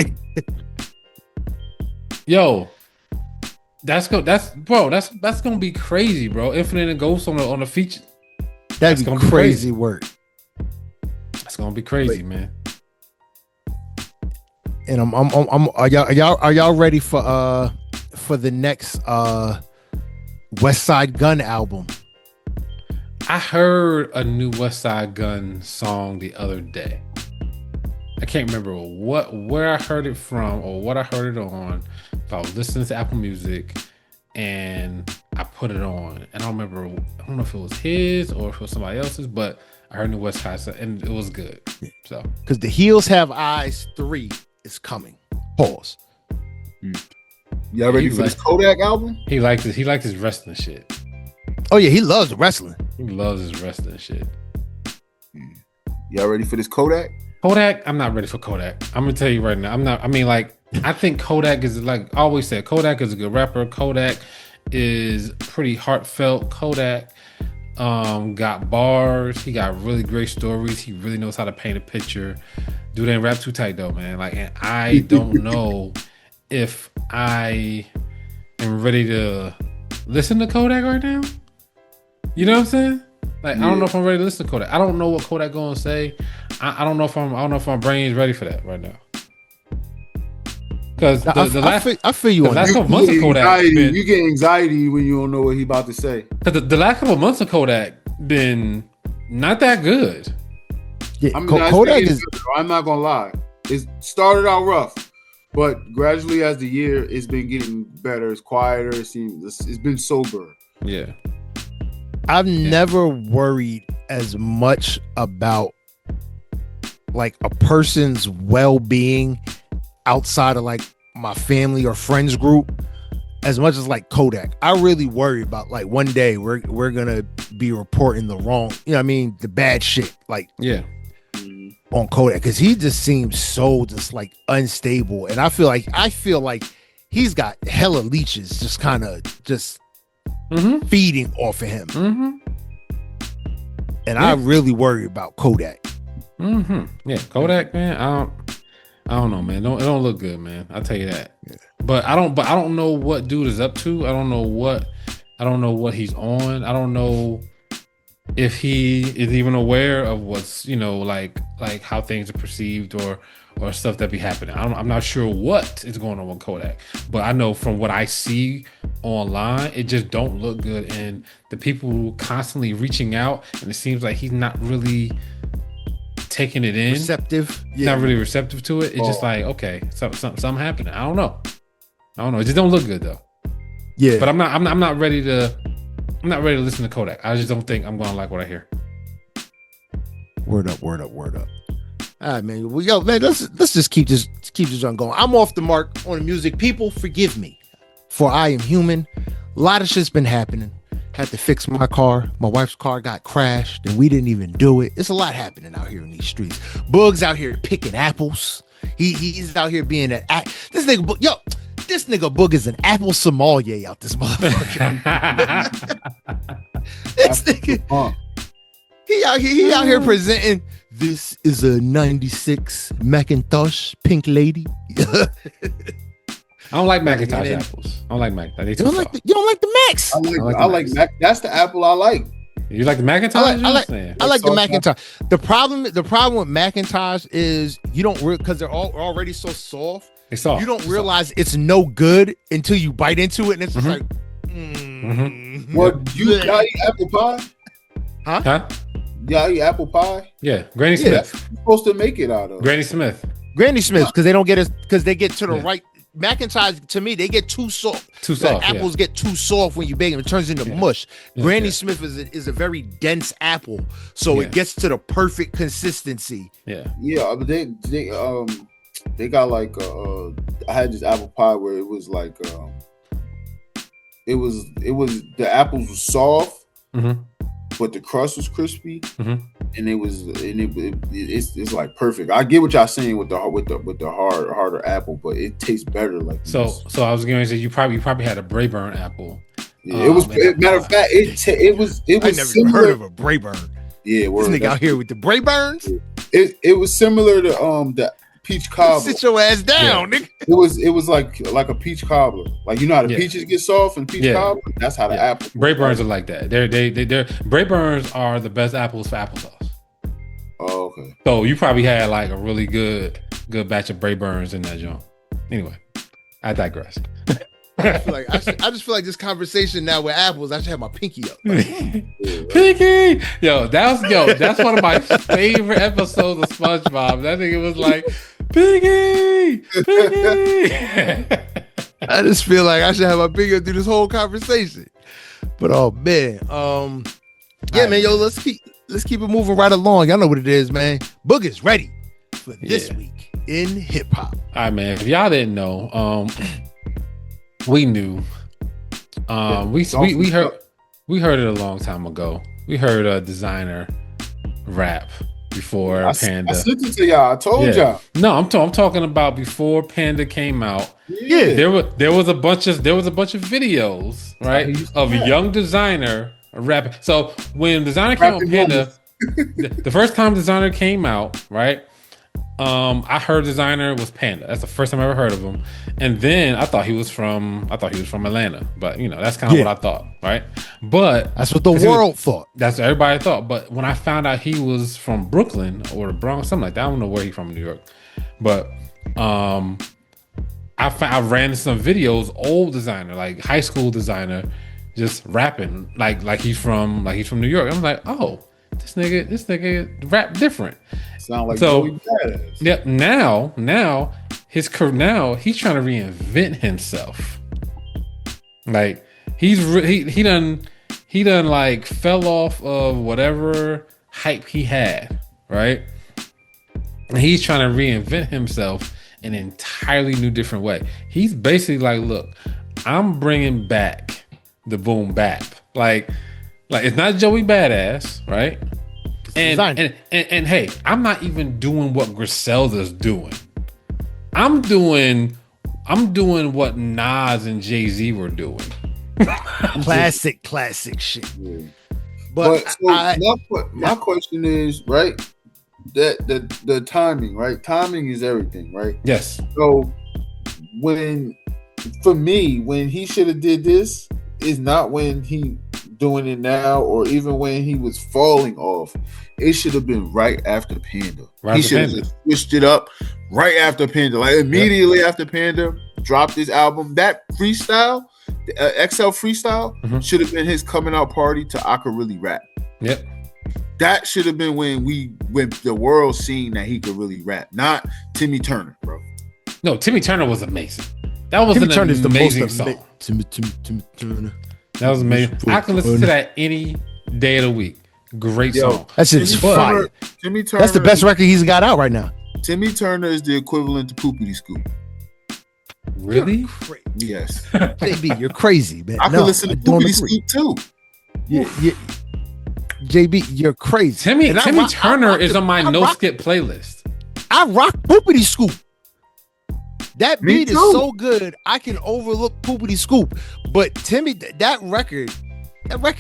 Yo, that's gonna be crazy, bro. Infinite and Ghost on the feature.
That'd be crazy work.
That's gonna be crazy, man.
And are y'all ready for the next West Side Gun album?
I heard a new West Side Gun song the other day. I can't remember where I heard it from or what I heard it on. If I was listening to Apple Music and I put it on, and I don't know if it was his or if it was somebody else's, but I heard new West Side and it was good. So
because The Heels Have Eyes 3 is coming. Pause.
Y'all ready for this Kodak album?
he liked his wrestling shit.
Oh yeah, he loves wrestling.
He loves his wrestling shit.
Y'all ready for this Kodak?
Kodak, I'm not ready for Kodak. I'm gonna tell you right now. I think Kodak is, like I always said, Kodak is a good rapper. Kodak is pretty heartfelt. Kodak got bars. He got really great stories. He really knows how to paint a picture. Dude ain't rap too tight though, man. And I don't know if I am ready to listen to Kodak right now. You know what I'm saying? I don't know if I'm ready to listen to Kodak. I don't know what Kodak gonna say. I don't know if my brain is ready for that right now. Because
I feel you on
last
that.
couple months of Kodak,
You get anxiety when you don't know what he about to say.
Because the last couple months of Kodak been not that good.
Yeah,
Kodak is. I'm not gonna lie. It started out rough, but gradually as the year, it's been getting better. It's quieter. It's been sober.
Yeah.
I've never worried as much about like a person's well-being outside of like my family or friends group as much as like Kodak. I really worry about like one day we're gonna be reporting the wrong, the bad shit like on Kodak, because he just seems so just like unstable, and I feel like he's got hella leeches just kind of just feeding off of him. And I really worry about Kodak.
Yeah, Kodak, man. I don't know, man. It don't look good, man. I'll tell you that. Yeah. But I don't know what dude is up to. I don't know what he's on. I don't know if he is even aware of what's, like how things are perceived or stuff that be happening. I'm not sure what is going on with Kodak, but I know from what I see online, it just don't look good. And the people constantly reaching out, and it seems like he's not really taking it in.
Receptive.
Not really receptive to it. It's just like, okay, something happening. I don't know. It just don't look good though.
Yeah.
But I'm not ready to listen to Kodak. I just don't think I'm gonna like what I hear.
Word up. All right, man. Well, man, let's just keep this on going. I'm off the mark on the music. People, forgive me, for I am human. A lot of shit's been happening. Had to fix my car. My wife's car got crashed, and we didn't even do it. It's a lot happening out here in these streets. Boog's out here picking apples. He's out here being this nigga Boog is an apple sommelier out this motherfucker. This nigga, he out here presenting. This is a 96 Macintosh Pink Lady.
I don't like
Like,
Macintosh
and then-
apples. I don't like Mac. They
You
too
don't like
soft.
the, you don't like the Macs.
I like Mac. That's the apple I like.
You like the Macintosh?
I like the
soft
Macintosh. The problem with Macintosh is you don't because they're all already so soft.
It's soft.
You don't realize it's no good until you bite into it, and it's just like.
What y'all eat apple pie?
Huh?
Y'all eat apple pie?
Yeah, Granny
Yeah.
Smith.
You're supposed to make it out of.
Granny Smith.
Granny Smiths because they don't get because they get to the
Yeah.
right. Macintosh to me they get too soft.
Too
Like,
soft.
apples get too soft when you bake them. It turns into
Yeah.
mush.
Yeah,
Granny
yeah.
Smith is a very dense apple, so
Yeah.
it gets to the perfect consistency.
Yeah.
Yeah, but they got like I had this apple pie where it was like it was the apples were soft,
Mhm.
but the crust was crispy,
Mhm.
and it's like perfect. I get what y'all saying with the harder apple, but it tastes better. Like
So I was going to say you probably had a Brayburn apple.
yeah, it was. Matter of fact, it was
I never even
similar.
heard of a Brayburn.
Yeah,
This
word.
nigga out here with the Brayburns.
It was similar to the peach cobbler.
Sit your ass down, nigga.
It was like a peach cobbler. Like, you know how the
Yeah.
peaches get soft and peach
Yeah.
cobbler? That's how the
Yeah.
apple.
Brayburns are like that. They're Brayburns are the best apples for applesauce.
Oh, okay.
So you probably had like a really good batch of Brayburns in that joint. Anyway, I digress.
I just feel like this conversation now with apples. I should have my pinky up.
Pinky, that's one of my favorite episodes of SpongeBob. That nigga was like, Pinky.
I just feel like I should have my pinky up through this whole conversation. But oh man, yeah, man, yo, let's keep it moving right along. Y'all know what it is, man. Boogie's ready for this
Yeah.
week in hip hop.
All right, man. If y'all didn't know, we knew. We heard it a long time ago. We heard a designer rap before
I
Panda.
sent it to y'all. I told y'all.
No, I'm talking about before Panda came out.
Yeah.
There was a bunch of videos, right, of young designer rapping. So when designer came out,
Rapping
Panda, the first time designer came out, right? I heard designer was Panda. That's the first time I ever heard of him. And then I thought he was from Atlanta, but you know that's kind of what I thought, right? But
That's what the world thought.
that's what everybody thought. But when I found out he was from Brooklyn or the Bronx, something like that, I don't know where he's from in New York. But I ran some videos, old designer, like high school designer, just rapping like he's from New York. I'm like, oh, this nigga rap different.
Sound like
So-
Joey Badass.
Yep. Now his career. Now he's trying to reinvent himself. Like he done like fell off of whatever hype he had, right? And he's trying to reinvent himself in an entirely new, different way. He's basically like, look, I'm bringing back the boom bap. Like it's not Joey Badass, right? And hey, I'm not even doing what Griselda's doing. I'm doing what Nas and Jay-Z were doing.
Classic shit.
Yeah.
But
So my question is, right, that the timing, right? Timing is everything, right?
Yes.
So when he should have did this is not when he doing it now, or even when he was falling off. It should have been right after Panda. He should have just switched it up right after Panda, like immediately after Panda dropped his album. That freestyle, the XL freestyle, should have been his coming out party to I Could Really Rap.
Yep.
That should have been when the world seen that he could really rap, not Timmy Turner, bro.
No, Timmy Turner was amazing. That was an amazing song.
Timmy Turner.
That was amazing. I can listen to that any day of the week. Great song.
That shit's fire.
Timmy Turner.
That's the best record he's got out right now.
Timmy Turner is the equivalent to Poopity Scoop.
Really?
Yes.
JB, you're crazy, man.
I can listen to Poopity Scoop too.
Yeah. JB, you're crazy.
Timmy
And
Turner is on my no skip playlist.
I rock Poopity Scoop. That
Me
beat is
too.
so good, I can overlook Poopity Scoop. But Timmy, that record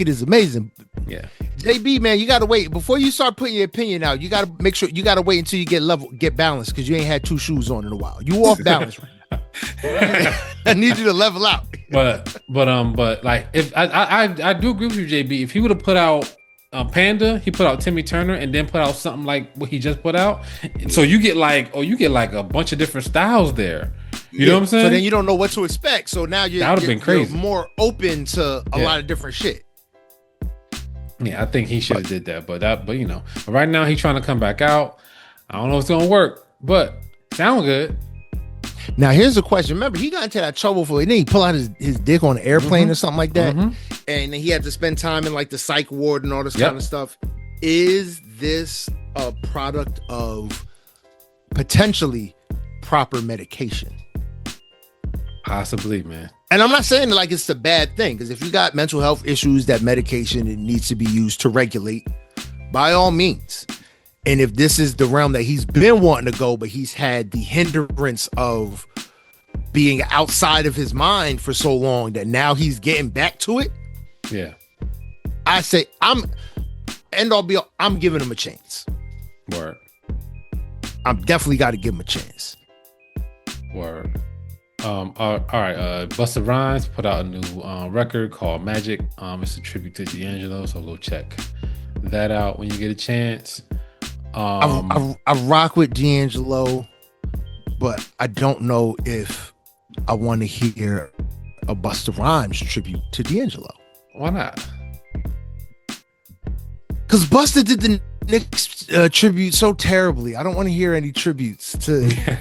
is amazing.
Yeah.
JB, man, you gotta wait before you start putting your opinion out. You gotta make sure you gotta wait until you get balanced, because you ain't had two shoes on in a while. You off balance right now. I need you to level out.
But like if I do agree with you, JB. If he would have put out Panda, he put out Timmy Turner, and then put out something like what he just put out. So you get like a bunch of different styles there. You know what I'm saying?
So then you don't know what to expect. So now
that would have been crazy.
You're more open to a lot of different shit.
Yeah, I think he should have did that. But you know, right now he's trying to come back out. I don't know if it's gonna work, but sound good.
Now here's the question. Remember, he got into that trouble for then he pull out his dick on an airplane or something like that, and then he had to spend time in like the psych ward and all this kind of stuff. Is this a product of potentially proper medication?
Possibly, man.
And I'm not saying like it's a bad thing, because if you got mental health issues, that medication it needs to be used to regulate, by all means. And if this is the realm that he's been wanting to go, but he's had the hindrance of being outside of his mind for so long that now he's getting back to it.
Yeah.
I say I'm giving him a chance.
Word.
I'm definitely got to give him a chance.
Word. All right. Busta Rhymes put out a new record called Magic. It's a tribute to D'Angelo, so go check that out when you get a chance.
I rock with D'Angelo, but I don't know if I want to hear a Busta Rhymes tribute to D'Angelo.
Why not?
Because Busta did the Knicks tribute so terribly. I don't want to hear any tributes to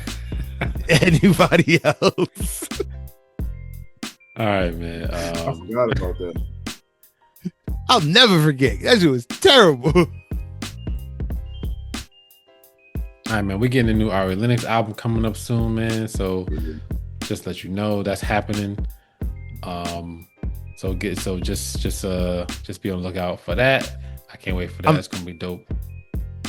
anybody else.
All right, man.
I forgot about that.
I'll never forget. That shit was terrible.
All right, man. We're getting a new Ari Lennox album coming up soon, man. So just let you know that's happening. So just be on the lookout for that. I can't wait for that. It's gonna be dope.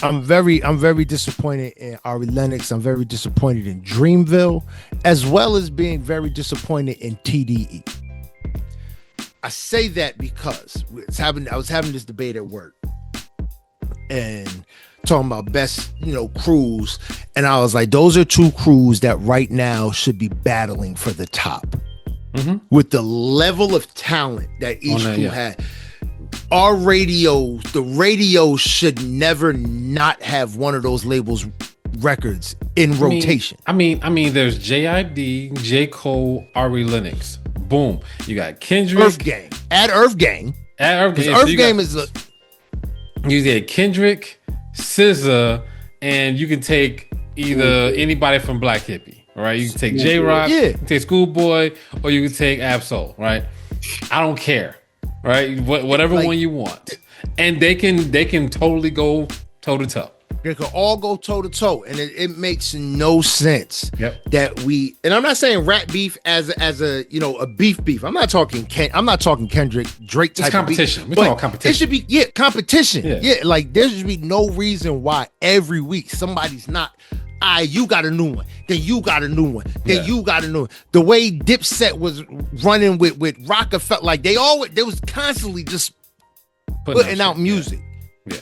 I'm very disappointed in Ari Lennox. I'm very disappointed in Dreamville, as well as being very disappointed in TDE. I say that because I was having this debate at work and talking about best, crews, and I was like, those are two crews that right now should be battling for the top with the level of talent that each crew had. The radio should never not have one of those labels records in rotation.
I mean, there's JID, J. Cole, Ari Lennox. Boom. You got Kendrick.
Earth Gang. Add Earth Gang. Earth Gang is
you get Kendrick, SZA, and you can take either anybody from Black Hippie, right? You can take J-Rock, you can take Schoolboy, or you can take Absol, right? I don't care, right? Whatever one you want. And they can totally go toe-to-toe.
They could all go toe-to-toe, and it makes no sense that and I'm not saying rap beef as a a beef. I'm not talking Kendrick Drake type
it's competition.
of beef.
We're talking competition.
It should be competition. Yeah, like there should be no reason why every week somebody's not. You got a new one. Then you got a new one. Then you got a new one. The way Dipset was running with Rockefeller, like they was constantly just putting out music.
Yeah.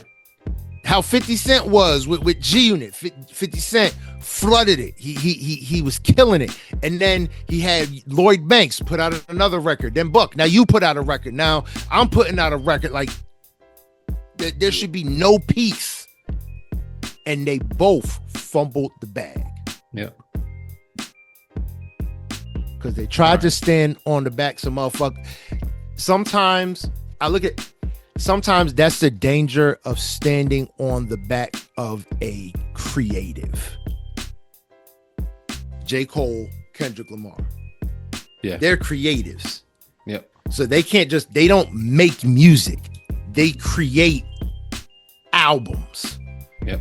How 50 Cent was with G Unit. 50 Cent flooded it. He was killing it. And then he had Lloyd Banks put out another record. Then Buck. Now you put out a record. Now I'm putting out a record. Like there should be no peace. And they both fumbled the bag.
Yeah.
Because they tried to stand on the backs of motherfuckers. Sometimes that's the danger of standing on the back of a creative. J. Cole, Kendrick Lamar.
Yeah.
They're creatives.
Yep.
So they don't make music. They create albums.
Yep.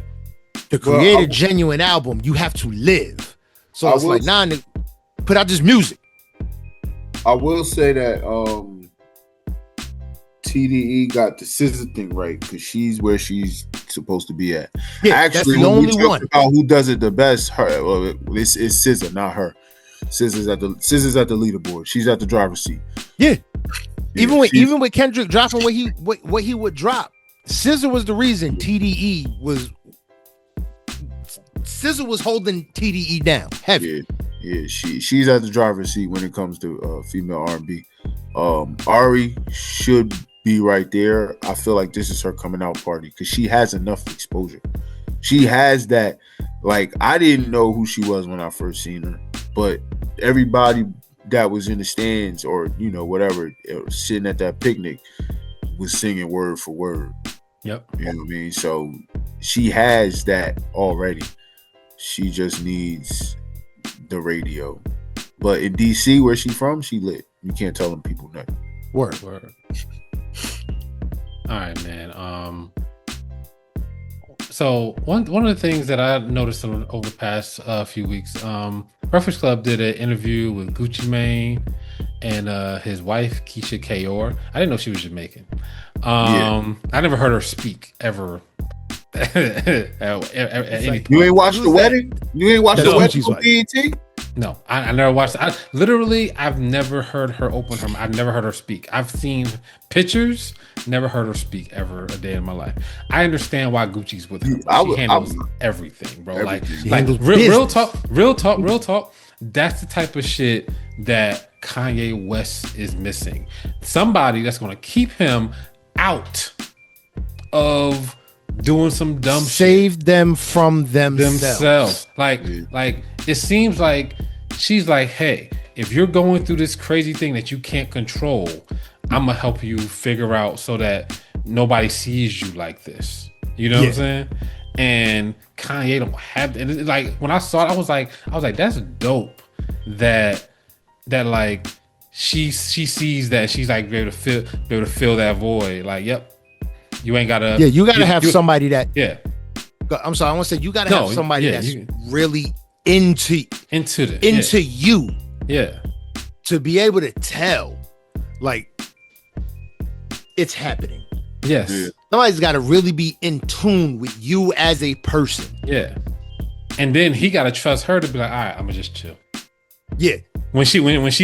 To create a genuine album, you have to live. So it's like, put out this music.
I will say that TDE got the SZA thing right, because she's where she's supposed to be at.
Yeah,
actually,
that's the only one.
About who does it the best? Her. Well, it's SZA, not her. SZA's at the leaderboard. She's at the driver's seat.
Yeah. Even with Kendrick dropping what he would drop, SZA was the reason SZA was holding TDE down heavy.
Yeah, she's at the driver's seat when it comes to female R&B. Ari should be right there. I feel like this is her coming out party because she has enough exposure. She has that. Like, I didn't know who she was when I first seen her, but everybody that was in the stands or whatever sitting at that picnic was singing word for word.
Yep.
You know what I mean? So she has that already. She just needs the radio. But in DC, where she from, she lit. You can't tell them people nothing.
Word.
All right, man. So one of the things that I noticed over the past few weeks, Breakfast Club did an interview with Gucci Mane and his wife Keisha Kayor. I didn't know she was Jamaican. I never heard her speak ever. At any
you ain't watched the wedding? You ain't watched the wedding on BET?
No, I never watched it. I've never heard her open her mouth. I've never heard her speak. I've seen pictures, never heard her speak ever a day in my life. I understand why Gucci's with her. She handles everything, bro.
Everything.
Like real talk. That's the type of shit that Kanye West is missing. Somebody that's going to keep him out of doing some dumb shit.
Save them from themselves.
Like it seems like she's like, hey, if you're going through this crazy thing that you can't control, I'm gonna help you figure out so that nobody sees you like this. You know what I'm saying? And Kanye don't have, and like when I saw it, I was like, that's dope. That like she sees that, she's like be able to fill that void. Like, yep. You ain't gotta.
Yeah, you gotta have somebody that.
Yeah.
I'm sorry. I want to say you gotta have somebody that's really into you.
Yeah.
To be able to tell, like, it's happening.
Yes.
Yeah.
Somebody's got to really be in tune with you as a person.
Yeah. And then he gotta trust her to be like, all right, I'm gonna just chill.
Yeah.
When she's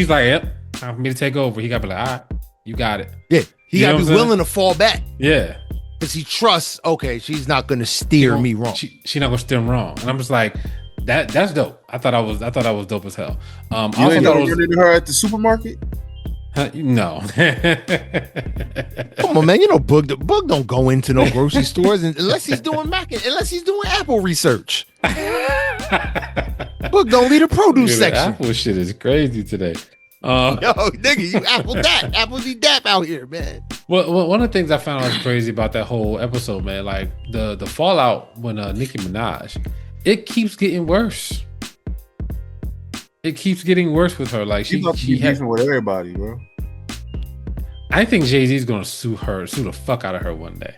like, yep, time for me to take over, he gotta be like, all right, you got it.
Yeah. He got to be willing to fall back.
Yeah.
Because he trusts, okay, she's not going to steer me wrong.
She's not going to steer him wrong. And I'm just like, that's dope. I thought I was dope as hell.
You ain't never run into her at the supermarket?
No.
Come on, man. You know, Boog don't go into no grocery stores unless he's doing Apple research. Boog don't leave the produce section.
Apple shit is crazy today.
Yo, nigga, you Apple dap out here, man.
Well, one of the things I found out was crazy about that whole episode, man, like the fallout when Nicki Minaj, it keeps getting worse. It keeps getting worse with her. Like she
beefing with everybody, bro.
I think Jay-Z's gonna sue the fuck out of her one day.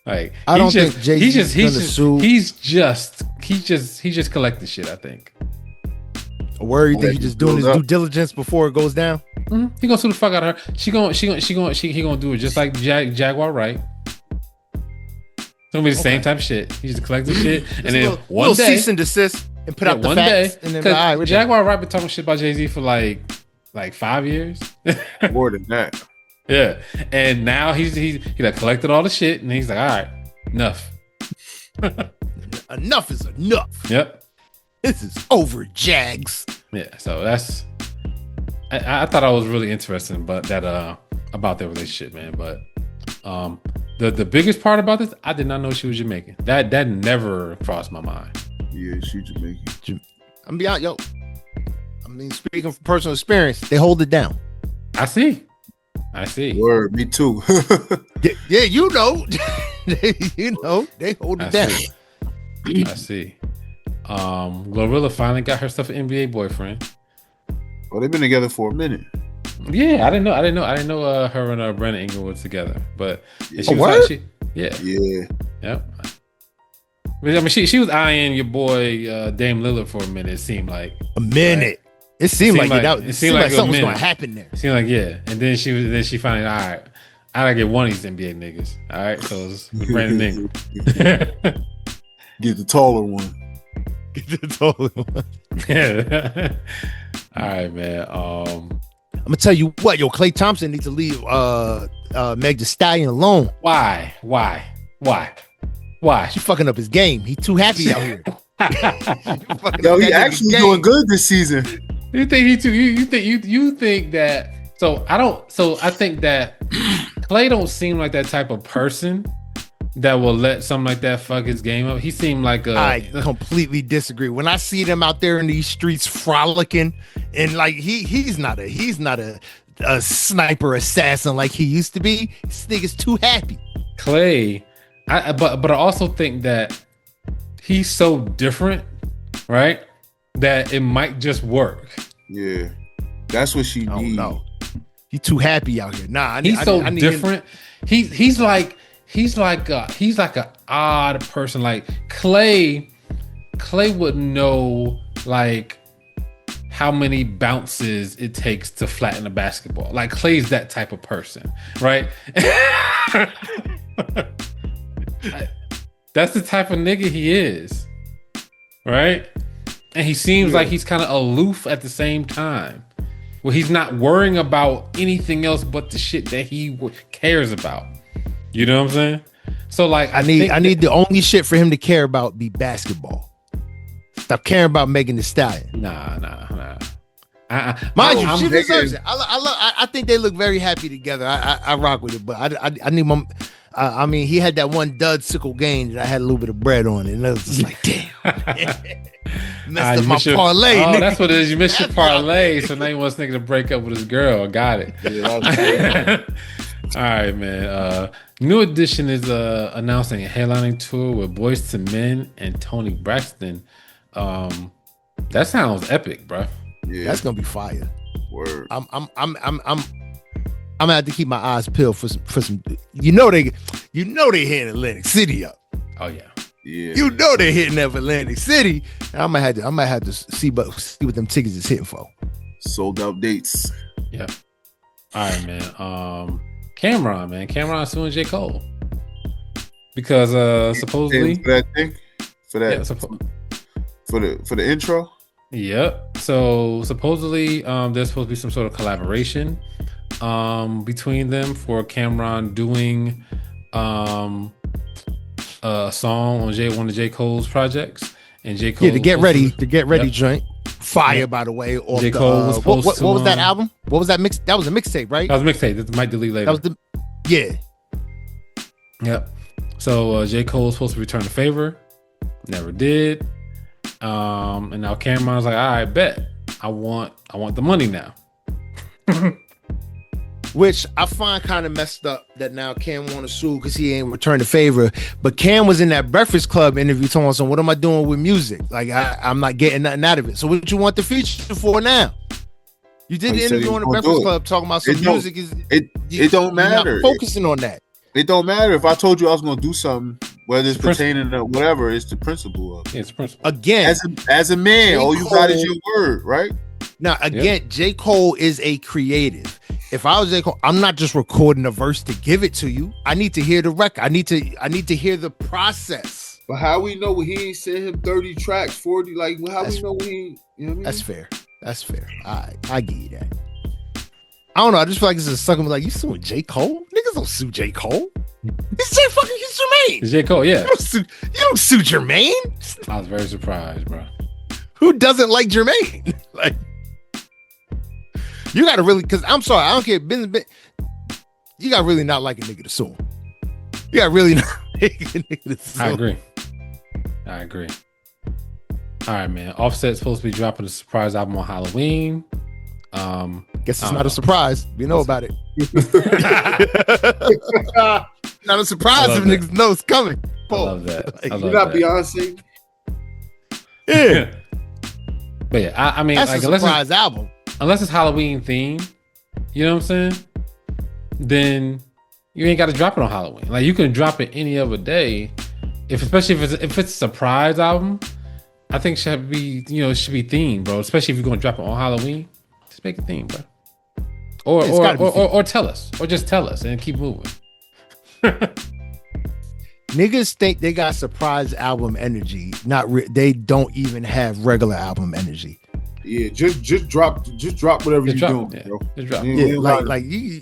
Like
I don't think Jay-Z's gonna sue.
He's just collecting shit, I think.
Where you think he's just doing his due diligence before it goes down?
Mm-hmm. He gonna sue the fuck out of her. He gonna do it just like Jaguar Wright. It's gonna be the same type of shit. He's just collecting shit, and then one day
cease and desist and put out the facts. And then
Jaguar Wright been talking shit about Jay-Z for like 5 years.
More than that.
Yeah, and now he like collected all the shit, and he's like, all right, enough.
Enough is enough.
Yep.
This is over, Jags.
Yeah, so that's. I thought I was really interesting, but that about their relationship, man. But the biggest part about this, I did not know she was Jamaican. That never crossed my mind.
Yeah, she's Jamaican.
I'm be out, yo. I mean, speaking from personal experience, they hold it down.
I see.
Word, me too.
Yeah, you know, they hold it down.
I see. Glorilla finally got herself an NBA boyfriend.
Well, they've been together for a minute.
Yeah, I didn't know her and Brandon Ingram was together, but she
was
yeah. Yep. I mean, she was eyeing your boy Dame Lillard for a minute. It seemed like
a minute. Right? It seemed like something was going to happen there.
It seemed like and then she finally, all right, I gotta get one of these NBA niggas. All right, so it's Brandon Ingram.
Get the taller one.
Yeah. All right, man.
I'm gonna tell you what, yo, Klay Thompson needs to leave Meg Thee Stallion alone.
Why?
She fucking up his game. He too happy out here.
Yo, he actually doing good this season.
You think he too? You think that? So I think that Clay don't seem like that type of person that will let something like that fuck his game up. He seemed like
I completely disagree. When I see them out there in these streets frolicking, and like he's not a sniper assassin like he used to be. This nigga's too happy.
Clay, but I also think that he's so different, right? That it might just work.
Yeah, that's what she needs.
No, he's too happy out here. Nah,
he's so different. He's like an odd person. Like Clay would know like how many bounces it takes to flatten a basketball. Like Clay's that type of person, right? That's the type of nigga he is, right? And he seems like he's kind of aloof at the same time. Well, he's not worrying about anything else but the shit that he cares about. You know what I'm saying? So like,
I need the only shit for him to care about be basketball. Stop caring about Megan Thee Stallion.
Nah.
Mind you, she deserves it. I think they look very happy together. I rock with it, but I need my. I mean, he had that one dud sickle game that I had a little bit of bread on it, and I was just like, damn. Messed up my parlay.
Oh,
nigga.
That's what it is. You missed your parlay, so now he wants nigga to break up with his girl. Got it.
Yeah,
all right, man. New Edition is announcing a headlining tour with Boyz II Men and Tony Braxton. That sounds epic, bro.
Yeah,
that's gonna be fire.
Word.
I'm gonna have to keep my eyes peeled for some. You know they hitting Atlantic City up.
Oh yeah.
Yeah.
You know they're hitting up Atlantic City. I might have to see what them tickets is hitting for.
Sold out dates.
Yeah. All right, man. Cameron suing J. Cole because supposedly
for that thing for that for the intro.
Yep. So supposedly there's supposed to be some sort of collaboration between them for Cameron doing a song on one of J. Cole's projects, and J. Cole
to get ready joint. Fire,
yep.
By the way.
J. Cole was supposed
what was that album? What was that mix? That was a mixtape, right?
That was a mixtape. That might delete later.
That was yeah.
Yep. So J. Cole was supposed to return the favor, never did. And now Cameron's like, all right, bet. I want the money now.
Which I find kind of messed up that now Cam want to sue because he ain't returned the favor. But Cam was in that Breakfast Club interview talking about, what am I doing with music? Like I'm not getting nothing out of it. So what you want the feature for now? You did the interview on the Breakfast Club talking about some music is
it don't matter.
Not focusing on that.
It don't matter if I told you I was gonna do something, whether it's pertaining to whatever. It's the principle of it.
Yeah, it's the principle.
Again,
as a man, all you got is your word, right?
Now again, J. Cole is a creative. If I was J. Cole, I'm not just recording a verse to give it to you. I need to hear the record. I need to hear the process.
But how we know he ain't sent him 30 tracks, 40? Like how we know he? You know what I mean?
That's fair. All right, I give you that. I don't know. I just feel like this is sucking. Like you suing J. Cole? Niggas don't sue J. Cole. It's J. fucking Jermaine.
It's J. Cole, yeah.
You don't sue Jermaine.
I was very surprised, bro.
Who doesn't like Jermaine? Like. You gotta really, because I'm sorry, I don't care. You gotta really not like a nigga to sue him. You gotta really not like a nigga to sue him.
I agree. All right, man. Offset's supposed to be dropping a surprise album on Halloween.
Guess it's not a surprise. We know about it. Not a surprise if niggas know it's coming.
I love that.
Like, you're not Beyonce.
Yeah.
But yeah, I mean,
that's
like,
a surprise album.
Unless it's Halloween themed, you know what I'm saying? Then you ain't got to drop it on Halloween. Like you can drop it any other day, especially if it's a surprise album. I think it should be themed, bro. Especially if you're gonna drop it on Halloween, just make it themed, bro. Or tell us, or just tell us and keep moving.
Niggas think they got surprise album energy. They don't even have regular album energy.
Yeah, just drop whatever you're doing, bro.
Just drop.
Yeah, like you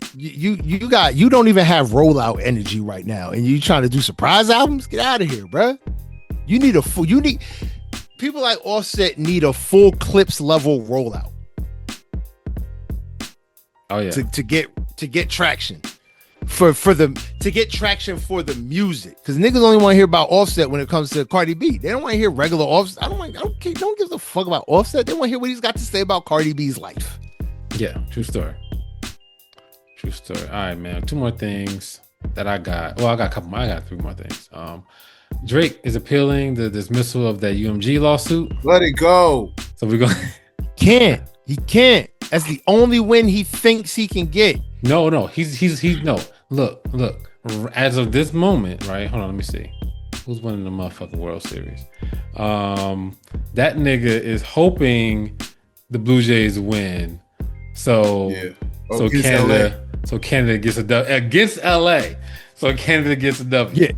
don't even have rollout energy right now, and you trying to do surprise albums? Get out of here, bro. people like Offset need a full Clips level rollout.
Oh yeah.
To get traction. To get traction for the music, because niggas only want to hear about Offset when it comes to Cardi B. They don't want to hear regular Offset. Don't give a fuck about Offset. They want to hear what he's got to say about Cardi B's life.
Yeah, true story. All right, man. 2 more things that I got. Well, I got 3 more things. Drake is appealing the dismissal of that UMG lawsuit.
Let it go.
So we're going.
He can't. That's the only win he thinks he can get.
No. He's no. Look. As of this moment, right? Hold on, let me see. Who's winning the motherfucking World Series? That nigga is hoping the Blue Jays win. So
yeah.
So Canada. LA. So Canada gets a W against LA. So Canada gets a W.
Yeah.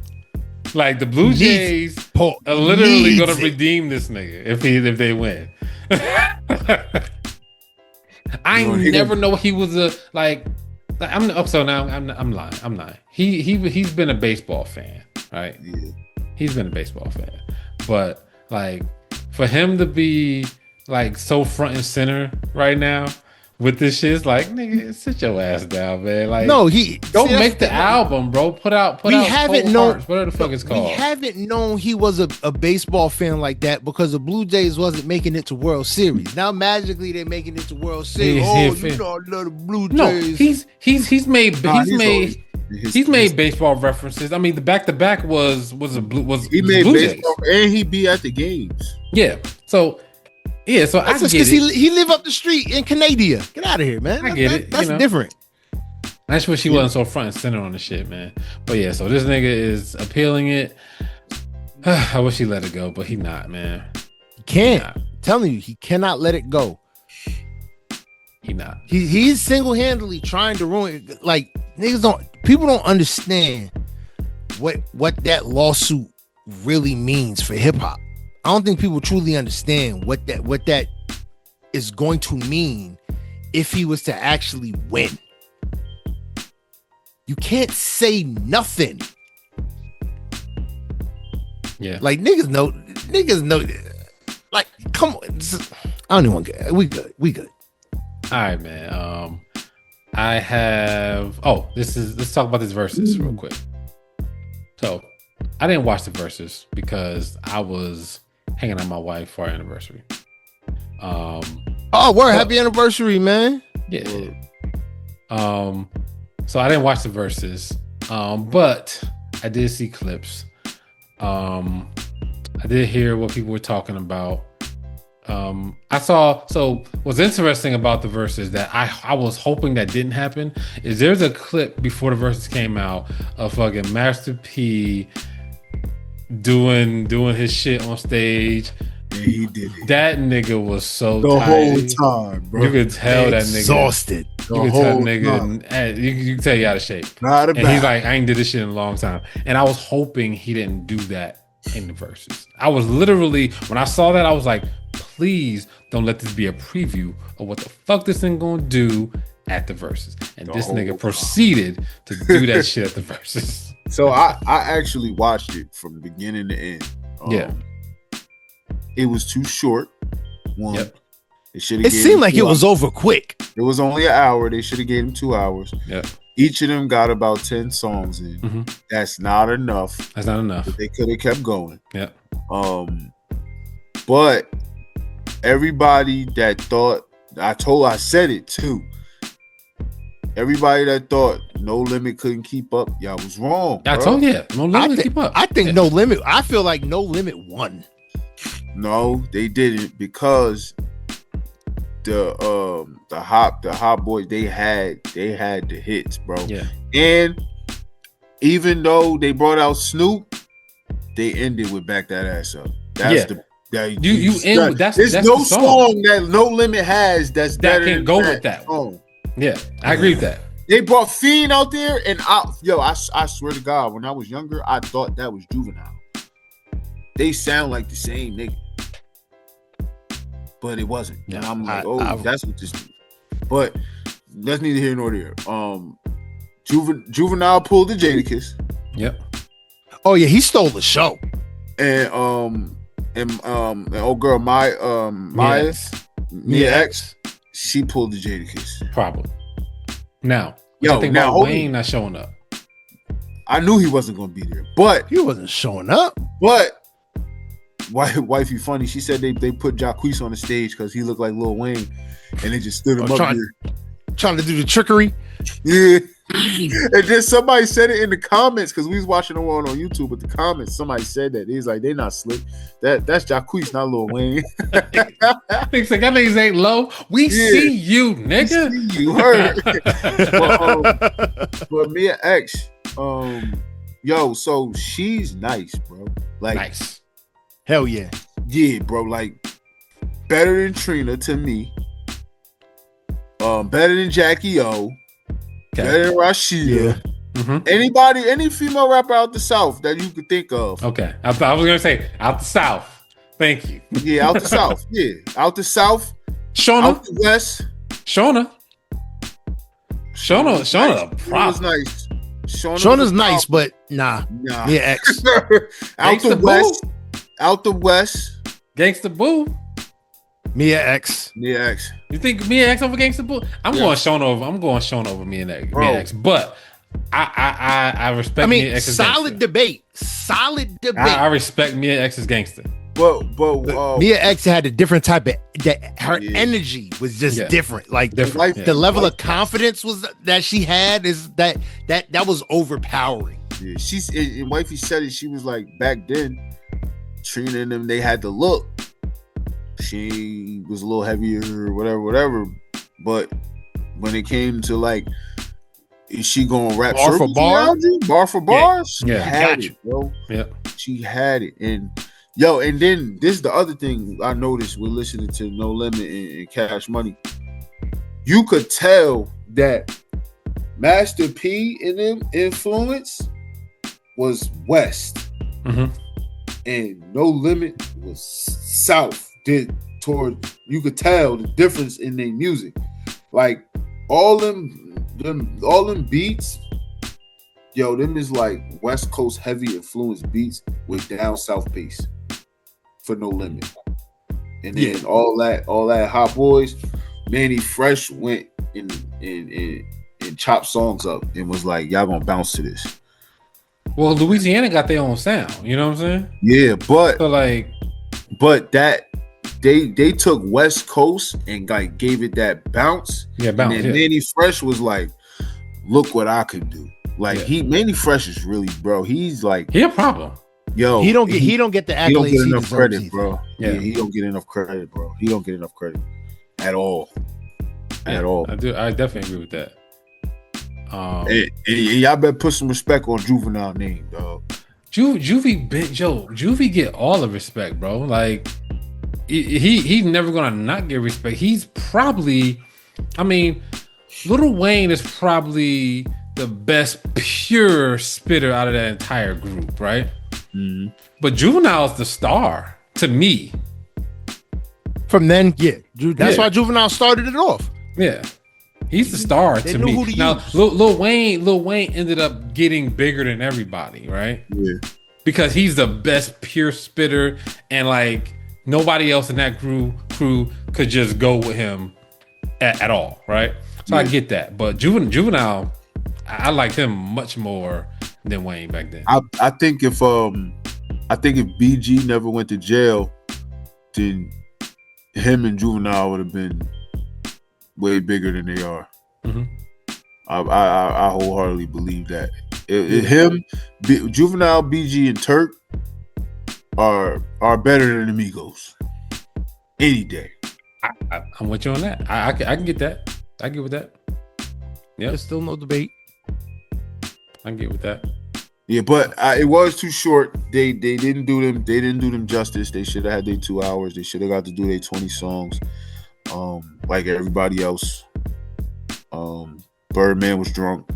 Like the Blue Jays are literally gonna redeem this nigga if they win. I never know he was I'm lying. I'm lying. He's been a baseball fan, right?
Yeah.
He's been a baseball fan. But like for him to be like so front and center right now with this shit, it's like, nigga, sit your ass down, man. Like,
no,
don't make the album, bro. Put out. We haven't known whatever the fuck it's called.
We haven't known he was a baseball fan like that because the Blue Jays wasn't making it to World Series. Now magically they're making it to World Series. I love the Blue Jays.
No, he's made baseball references. I mean, the back-to-back was
he
made
Blue baseball Jays. And he be at the games.
Yeah. So I get it.
He live up the street in Canada. Get out of here, man.
I get it.
That's different.
I just wish he wasn't so front and center on the shit, man. But yeah, so this nigga is appealing it. I wish he let it go, but he not, man.
He can't. I'm telling you, he cannot let it go.
He not.
He's single-handedly trying to ruin it. Like, people don't understand what that lawsuit really means for hip-hop. I don't think people truly understand what that is going to mean if he was to actually win. You can't say nothing.
Yeah.
Like niggas know. Like, come on. I don't even want to get. We good.
All right, man. I have. Let's talk about this versus real quick. So, I didn't watch the versus because I was hanging out with my wife for our anniversary.
Happy anniversary, man.
Yeah. So I didn't watch the verses, but I did see clips. I did hear what people were talking about. What's interesting about the verses that I was hoping that didn't happen is there's a clip before the verses came out of fucking Master P doing his shit on stage.
Yeah, he did it.
That nigga was so
the
tired.
whole time, bro.
You could tell that nigga
exhausted.
You can tell nigga, you can tell you out of shape. And he's like, I ain't did this shit in a long time. And I was hoping he didn't do that in the verses. I was literally, when I saw that, I was like, please don't let this be a preview of what the fuck this thing gonna do at the verses. And this nigga proceeded to do that shit at the verses.
So I actually watched it from beginning to end. It was too short. One.
Yep.
It seemed like it was over quick.
It was only an hour. They should have gave him 2 hours.
Yep.
Each of them got about 10 songs in.
Mm-hmm.
That's not enough.
They
could have kept going.
Yep.
But everybody that thought, I said it too. Everybody that thought No Limit couldn't keep up, y'all was wrong.
I told you, No Limit keep up.
I think No Limit. I feel like No Limit won.
No, they didn't, because the hot boys, they had the hits, bro.
Yeah.
And even though they brought out Snoop, they ended with Back That Ass Up. That's there's no song that No Limit has that
can go with that
song.
Yeah, I agree with that.
They brought Fiend out there, and I swear to God, when I was younger, I thought that was Juvenile. They sound like the same nigga, but it wasn't. Yeah, and I'm like, that's what this is. But that's neither here nor there. Juvenile pulled the Jadakiss.
Yep.
Oh yeah, he stole the show.
And and old girl Mia X, she pulled the Jadakiss.
Probably. Now,
Yo,
I think
now
about Wayne not showing up.
I knew he wasn't gonna be there, but
He wasn't showing up.
But wifey funny. She said they put Jacquees on the stage because he looked like Lil Wayne, and they just stood him up there.
Trying to do the trickery.
Yeah. And then somebody said it in the comments because we was watching the one on YouTube. But the comments, somebody said that he's like, they not slick. That's Jacquees, not Lil Wayne.
Thinks like that niggas ain't low. We see you, nigga.
We see you heard. But Mia X, yo, so she's nice, bro. Like,
nice.
Hell yeah.
Yeah, bro. Like, better than Trina to me. Better than Jackie O.
Okay.
Better than Rashida.
Mm-hmm.
Any female rapper out the South that you could think of.
Okay. I was gonna say out the South. Thank you.
Yeah, out the South. Yeah. Out the South.
Shauna.
Out the West.
Shauna.
Shauna's
Nice.
Shauna's nice, but nah. Mia X.
Out the West. Out the West.
Gangsta Boo.
Mia X.
Mia X.
You think Mia X over Gangsta Boo? I'm going Shauna over Mia X. But I respect Mia X's
solid
gangster.
debate. Solid debate.
I respect Mia X's gangster.
But
Mia X had a different type of her energy was just different. Like the level of confidence was that she had is that was overpowering.
Yeah, and wifey said it. She was like, back then, Trina and them, they had the look. She was a little heavier, whatever. But when it came to like, is she gonna rap
bar for bar?
Bar for bars?
Yeah.
She had it, bro.
Yeah.
She had it. And and then this is the other thing I noticed with listening to No Limit and Cash Money. You could tell that Master P and them influence was West.
Mm-hmm.
And No Limit was South. You could tell the difference in their music. Like all them beats, them is like West Coast heavy influence beats with down South bass for No Limit. And then all that Hot Boys, Manny Fresh went and chopped songs up and was like, y'all gonna bounce to this.
Well, Louisiana got their own sound, you know what I'm saying?
Yeah, but
that
they took West Coast and like gave it that bounce.
Yeah, bounce.
And then Manny Fresh was like, look what I could do. Like Manny Fresh is really, bro. He's like,
he a problem.
Yo,
he don't get the accolades. He don't get
enough credit, bro.
Yeah,
he don't get enough credit, bro. He don't get enough credit at all. At all.
I definitely agree with that.
And y'all better put some respect on Juvenile name, dog.
Juvie get all the respect, bro. Like he's never gonna not get respect. He's probably, Lil Wayne is probably the best pure spitter out of that entire group, right?
Mm-hmm.
But Juvenile is the star to me.
From then, that's why Juvenile started it off.
Yeah, he's the star to me. Now, Lil Wayne ended up getting bigger than everybody, right?
Yeah,
because he's the best pure spitter, and like nobody else in that crew could just go with him at all, right? So I get that, but Juvenile, I liked him much more than Wayne back then.
I think if BG never went to jail, then him and Juvenile would have been way bigger than they are.
Mm-hmm.
I wholeheartedly believe that. Juvenile, BG, and Turk are better than Amigos any day.
I'm with you on that. I can get that. I get with that. Yeah,
there's still no debate.
I can get with that.
Yeah, but it was too short. They didn't do them. They didn't do them justice. They should have had their 2 hours. They should have got to do their 20 songs, like everybody else. Birdman was drunk.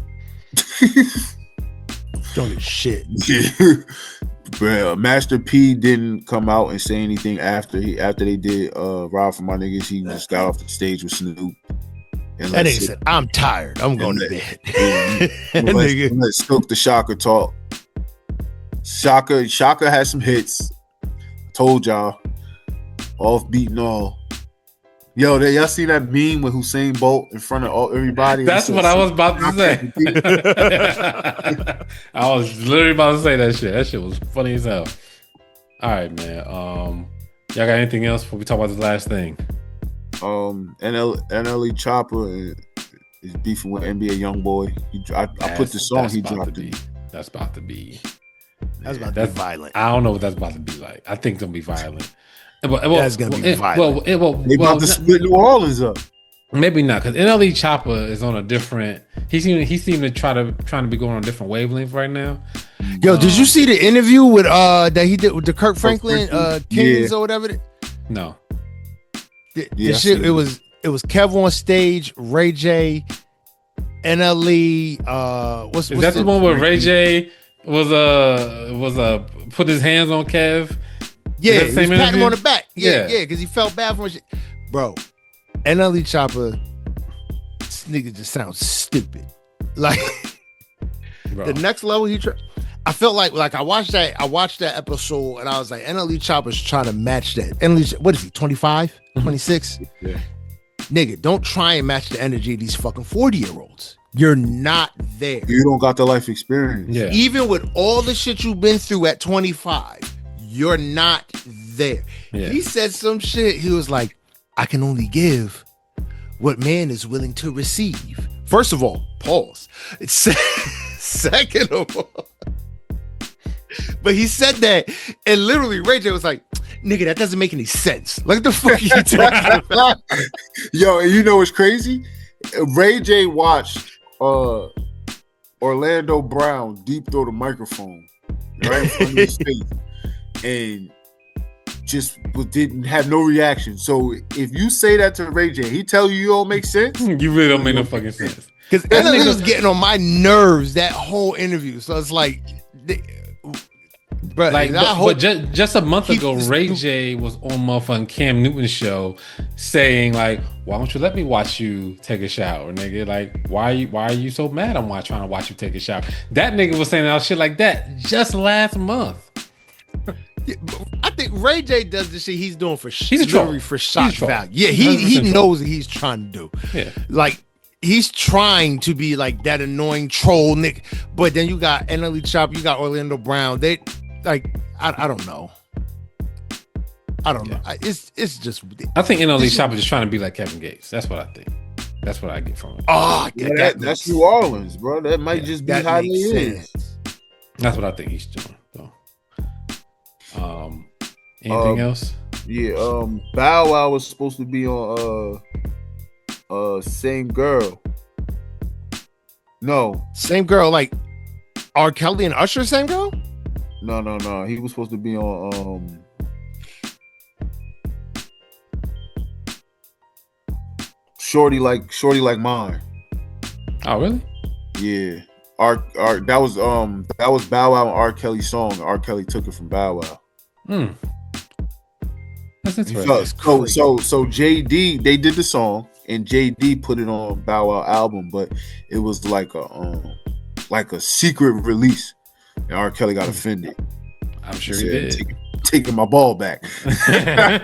Drunk as shit.
Yeah. But Master P didn't come out and say anything after they did Ride for My Niggas. He just got off the stage with Snoop. And
that nigga said, I'm tired. I'm going to bed.
Let's Silk the Shaka talk. Shaka had some hits. Told y'all. Off beat and all. Yo, y'all see that meme with Usain Bolt in front of everybody?
That's what I was about to say. I was literally about to say that shit. That shit was funny as hell. All right, man. Y'all got anything else before we talk about this last thing?
NLE Chopper is beefing with NBA YoungBoy. I put the song he dropped.
That's about to be.
That's about to be violent.
I don't know what that's about to be like. I think it's gonna be violent.
That's gonna be violent.
They about to split New Orleans up.
Maybe not, because NLE Chopper is on a different. He seemed to trying to be going on a different wavelength right now.
Yo, did you see the interview with that he did with the Kirk Franklin Kings or whatever?
No.
The shit. It was Kev on stage, Ray J, NLE. What's
that the one where Ray J was put his hands on Kev?
Yeah, he was patting him on the back. Yeah, because he felt bad for shit. Bro, NLE Chopper, this nigga just sounds stupid. Like the next level he tried. I felt like I watched that episode and I was like, NLE Chopper's trying to match that. NLE, what is he, 25, 26?
Yeah.
Nigga, don't try and match the energy of these fucking 40-year-olds. You're not there.
You don't got the life experience.
Yeah.
Even with all the shit you've been through at 25, you're not there.
Yeah.
He said some shit. He was like, I can only give what man is willing to receive. First of all, pause. Second of all, but he said that, and literally Ray J was like, nigga, that doesn't make any sense. Like, the fuck are you talking about?
Yo, and you know what's crazy? Ray J watched Orlando Brown deep throw the microphone right in front of his face and just didn't have no reaction. So if you say that to Ray J, he tell you don't make sense.
You really don't make no fucking sense.
Because NLE was getting on my nerves that whole interview. So it's like, bro,
like, but just a month ago, Ray J was on motherfucking Cam Newton's show saying like, "Why don't you let me watch you take a shower, nigga? Like, why are you so mad? I'm trying to watch you take a shower." That nigga was saying all shit like that just last month.
I think Ray J does the shit he's doing for
he's a troll.
For shock value. Yeah, he knows what he's trying to do.
Yeah,
like he's trying to be like that annoying troll nigga. But then you got NLE Chopper, you got Orlando Brown. They like I don't know. I don't know. It's just.
I think NLE Chopper just trying to be like Kevin Gates. That's what I think. That's what I get from it.
Oh, yeah,
that's New Orleans, bro. That might just be how he is.
That's what I think he's doing. So. Anything else?
Yeah, Bow Wow was supposed to be on Same Girl. No.
Same Girl, like R. Kelly and Usher, Same Girl?
No. He was supposed to be on Shorty Like Mine.
Oh, really?
Yeah. That was Bow Wow and R. Kelly's song. R. Kelly took it from Bow Wow.
That's interesting.
So JD, they did the song and JD put it on Bow Wow album, but it was like a secret release. And R. Kelly got offended.
I'm sure he did.
Taking my ball back. And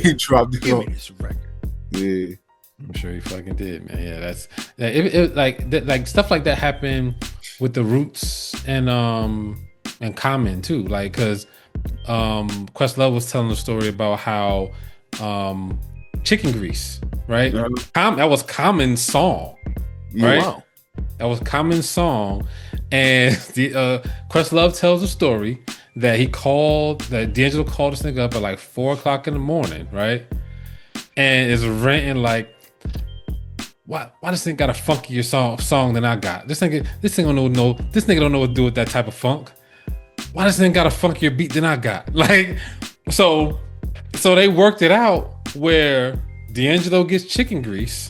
he dropped it on.
This record.
Yeah.
I'm sure he fucking did, man. Yeah, it like stuff like that happened with the Roots and Common too. Like, cause Questlove was telling a story about how chicken grease, right?
Yeah.
That was Common's song, right?
Yeah, wow.
That was Common's song, and Questlove tells a story that D'Angelo called this nigga up at like 4:00 in the morning, right? And is ranting like, why this thing got a funkier song than I got? This nigga don't know what to do with that type of funk. Why this thing got a funkier beat than I got? Like, so they worked it out where D'Angelo gets chicken grease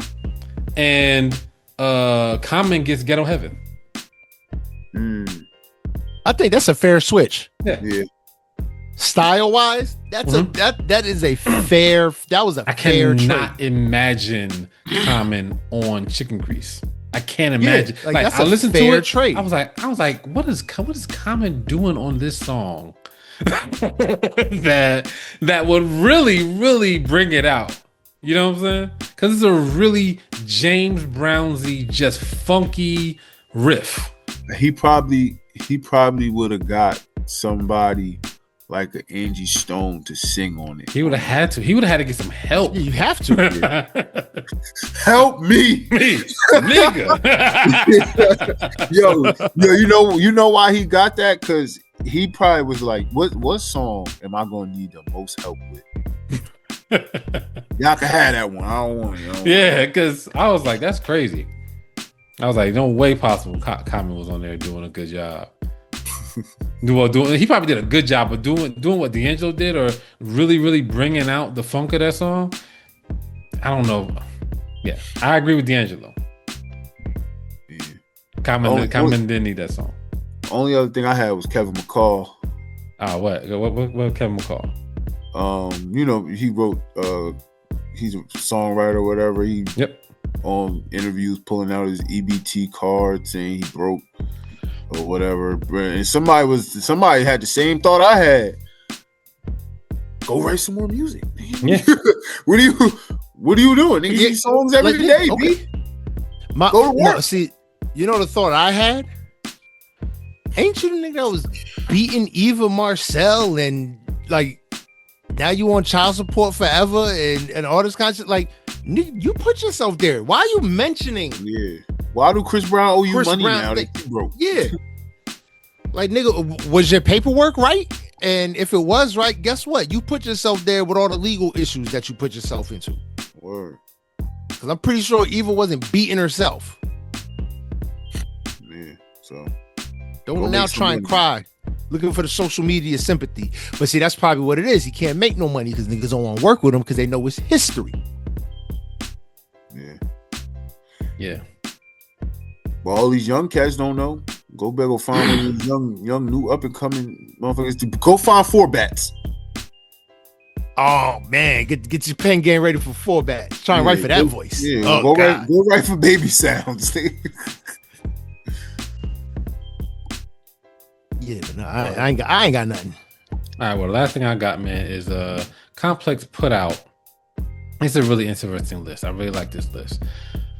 and Common gets Ghetto Heaven.
I think that's a fair switch.
Yeah.
Style wise, that is a fair. That was a fair trade. I
cannot imagine Common on chicken grease. I can't imagine.
Yeah, like that's I listened to it. Trade.
I was like, what is Common doing on this song that would really bring it out. You know what I'm saying? Because it's a really James Brownsy, just funky riff.
He probably would have got somebody like an Angie Stone to sing on it.
He would have had to. He would have had to get some help.
You have to.
Help me,
nigga.
yo, you know why he got that? Because he probably was like, what song am I gonna need the most help with? Y'all can have that one. I don't want it.
Yeah, because I was like, that's crazy. I was like, no way possible Common was on there doing a good job. He probably did a good job of doing what D'Angelo did, or really bringing out the funk of that song. I don't know. Yeah, I agree with D'Angelo.
Yeah.
Common didn't need that song.
Only other thing I had was Kevin McCall.
What Kevin McCall?
He wrote. He's a songwriter, or whatever. He interviews pulling out his EBT card saying he broke or whatever. And somebody had the same thought I had. Go write some more music.
Yeah.
What are you doing? Nigga, you songs every day,
okay.
B.
Go to work. No, see, you know the thought I had? Ain't you the nigga that was beating Eva Marcel and like now you on child support forever and all this kind of shit? Like, nigga, you put yourself there. Why are you mentioning?
Yeah. Why do Chris Brown owe you money now that you broke?
Yeah. Like, nigga, was your paperwork right? And if it was right, guess what? You put yourself there with all the legal issues that you put yourself into.
Word.
Because I'm pretty sure Eva wasn't beating herself.
Yeah. So
don't now try and cry, looking for the social media sympathy. But see, that's probably what it is. He can't make no money because niggas don't want to work with him because they know it's history.
Yeah.
Well, all these young cats don't know. Go back, go find one of these young, new up and coming motherfuckers. Go find 4-bats.
Oh man, get your pen game ready for 4-bats. Try and write for that voice.
Yeah,
go
write for baby sounds.
Yeah, but no, I ain't got nothing.
All right, well, the last thing I got, man, is Complex put out. It's a really interesting list. I really like this list.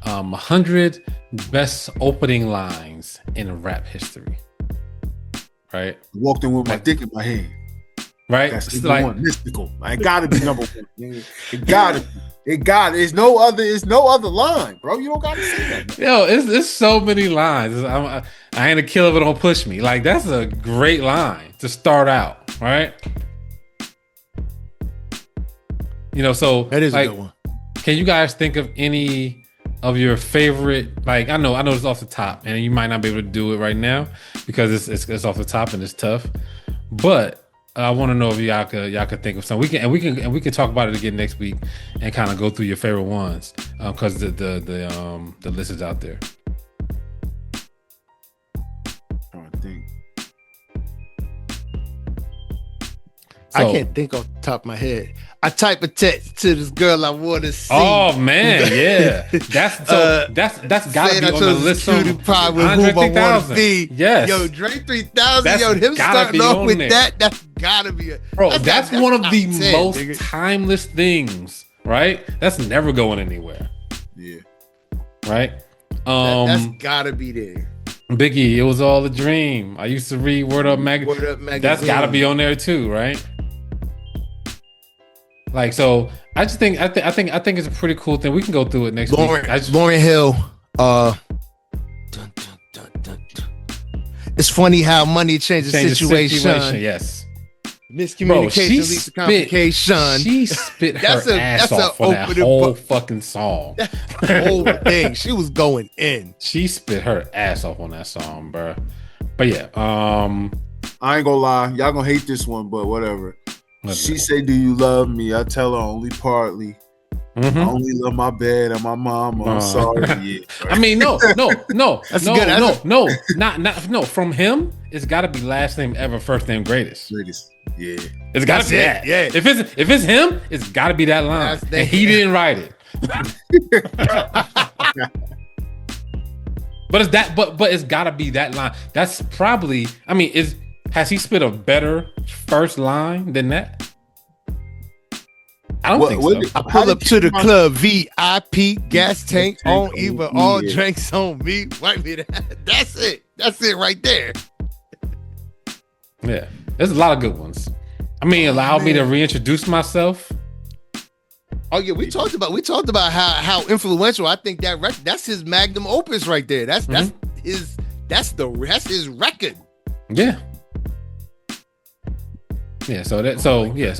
100 best opening lines in rap history. Right?
I walked in with my dick in my hand.
Right?
That's like one. Mystical. I gotta be number one. It gotta be. It got it. It's no other line, bro. You don't gotta say that.
Yo, it's so many lines. I ain't a killer, but don't push me. Like, that's a great line to start out, right? So
that is
like,
a good one.
Can you guys think of any of your favorite? Like, I know it's off the top, and you might not be able to do it right now because it's off the top and it's tough. But I want to know if y'all could think of some. We can talk about it again next week and kind of go through your favorite ones because the list is out there.
I think.
So,
I can't think off the top of my head. I type a text to this girl I want to see.
Oh man, yeah, that's gotta be on the list.
Pie with whom I want to be.
Yes,
yo, Drake 3000. Yo, him starting off with that's gotta be a
bro. That's one of the most timeless things, right? That's never going anywhere.
Yeah,
right.
That's gotta be there.
Biggie, it was all a dream. I used to read Word Up Magazine. That's gotta be on there too, right? Like, so I just think I think it's a pretty cool thing. We can go through it next week.
Lauryn Hill. It's funny how money changes situation.
Yes.
Miscommunication leads to complication.
She spit her ass off on that whole fucking song.
The whole thing. She was going in.
She spit her ass off on that song, bro. But yeah,
I ain't gonna lie. Y'all gonna hate this one, but whatever. She say, "Do you love me?" I tell her only partly. I only love my bed and my mom. I'm sorry. Yeah,
right. I mean, no.
That's good.
No. From him, it's got to be last name ever, first name greatest.
Yeah,
it's got to be that. Yeah. If it's him, it's got to be that line. And he didn't write it. But it's that. But it's got to be that line. That's probably. I mean, Has he spit a better first line than that? I don't think so.
I pull up to the club, VIP, gas tank on even, all drinks on me. Wipe me that. That's it. That's it right there.
Yeah, there's a lot of good ones. I mean, allow me to reintroduce myself.
Oh yeah, we talked about how influential I think that record. That's his magnum opus right there. That's his record.
Yeah. Yeah, so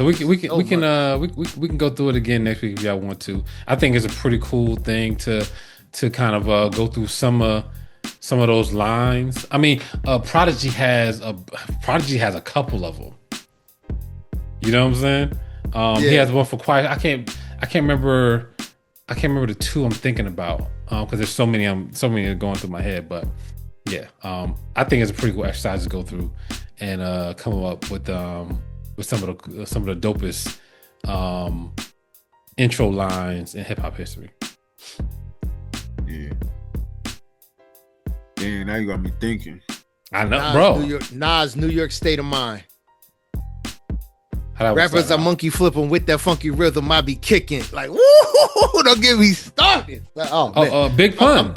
we can go through it again next week if y'all want to. I think it's a pretty cool thing to kind of go through some of those lines. I mean, Prodigy has a couple of them. You know what I'm saying? He has one for Quiet. I can't remember the two I'm thinking about because there's so many going through my head. But yeah, I think it's a pretty cool exercise to go through and come up with some of the dopest intro lines in hip hop history.
Yeah. Damn, now you got me thinking.
I know, bro.
Nas, New York State of Mind.
How that
Rappers are monkey flipping with that funky rhythm. I be kicking like, woo! Don't get me started. Like,
Big Pun.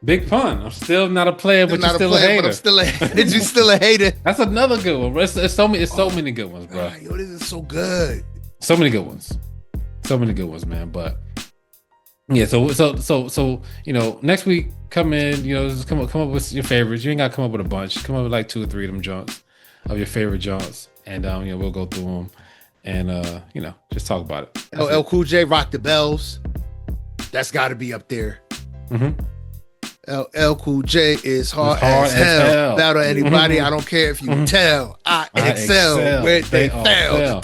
Big Pun. I'm still not a player, but you're still a hater.
But I'm still a hater. You still a hater.
That's another good one. It's so many good ones, bro.
Yo, this is so good.
So many good ones. So many good ones, man. But yeah, so next week come in, just come up with your favorites. You ain't gotta come up with a bunch. Come up with like 2 or 3 of them joints of your favorite joints, and we'll go through them and just talk about it.
LL Cool J, Rock the Bells. That's got to be up there.
Mm-hmm.
LL Cool J is hard as hell. Battle anybody. I don't care if you tell. I excel where they fail.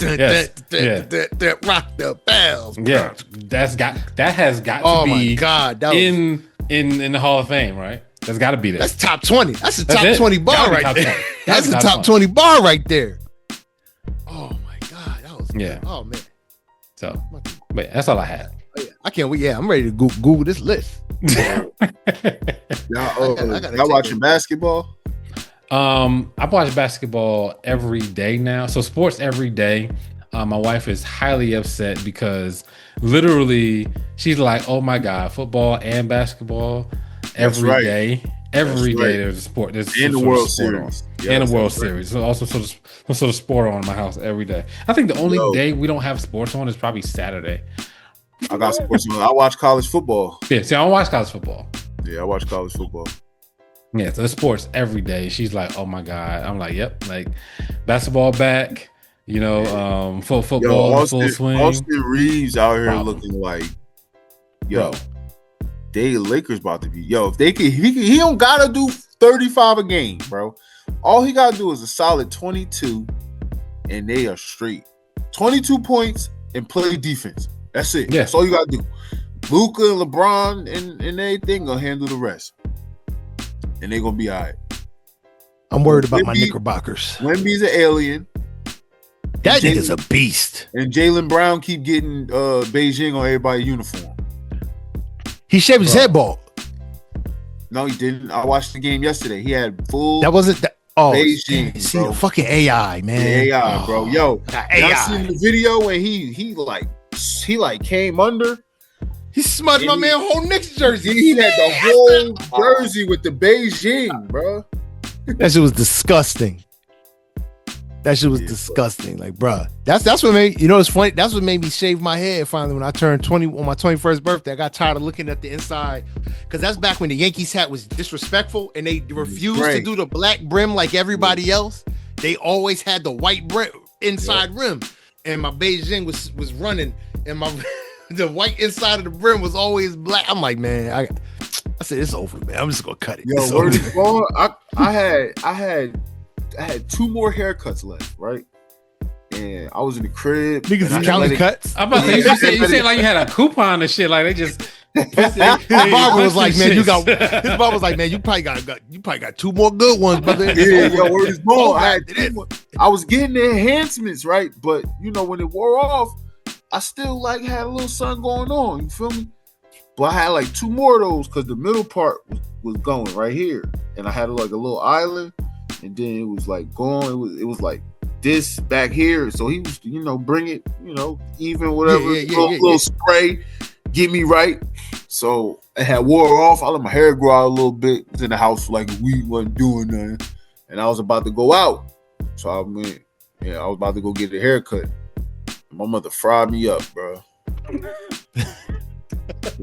Rock the bells.
Yeah, that has got to be. Oh my God, that in the Hall of Fame, right? That's got to be there.
That's top 20. That's a top 20 bar right there. That's a top 20 bar right there. Oh my God, that was good. Oh man.
So, but that's all I had.
Oh, yeah. I can't wait. Yeah, I'm ready to Google this list.
Y'all watching basketball?
I watch basketball every day now. So sports every day. My wife is highly upset because literally she's like, "Oh my God, football and basketball every day. Every day there's a sport. There's
in the World Series.
And the World Series. So also some sort of sport on in my house every day. I think the only day we don't have sports on is probably Saturday.
I got sports on. I watch college football.
Yeah, see, I don't watch college football.
Yeah, I watch college football.
Yeah, so it's sports every day. She's like, "Oh my God." I'm like, "Yep." Like basketball back, football full swing.
Austin Reeves out here looking like, they Lakers about to be. If they can, he don't gotta do 35 a game, bro. All he gotta do is a solid 22, and they are straight. 22 points and play defense. That's it. Yeah. That's all you gotta do. Luka and LeBron and everything gonna handle the rest, and they gonna be all right.
I'm worried about my Knickerbockers.
Wemby's an alien.
That nigga's a beast.
And Jaylen Brown keep getting Beijing on everybody's uniform.
He shaved his head bald.
No, he didn't. I watched the game yesterday. He had full.
That wasn't that. Oh,
Beijing,
see the fucking AI, man.
The AI, bro. Yo, y'all seen the video when he came under?
He smudged my man whole Knicks jersey.
He had the whole jersey with the Beijing, bro.
That shit was disgusting. Disgusting. Like, bro, that's what made, it's funny. That's what made me shave my head finally when I turned 20 on my 21st birthday. I got tired of looking at the inside because that's back when the Yankees hat was disrespectful and they refused to do the black brim like everybody else. They always had the white brim inside rim, and my Beijing was running, and my the white inside of the brim was always black. I'm like, man, I said it's over, man. I'm just gonna cut it.
Yo, word is born. I had 2 more haircuts left, right? And I was in the crib.
Niggas is counting cuts.
I'm about to say, you said like you had a coupon and shit. Like they just.
His barber was like, man, you probably got 2 more good ones, brother.
Yeah, yo, word is born. I was getting the enhancements, right? But when it wore off, I still had a little something going on. You feel me? But I had 2 more of those because the middle part was going right here, and I had a little island. and then it was like gone. It was like this back here. So he was, bring it, even whatever, little spray, get me right. So I had wore off. I let my hair grow out a little bit. I was in the house for like a week, wasn't doing nothing, and I was about to go out. So I went. Yeah, I was about to go get a haircut. My mother fried me up, bro.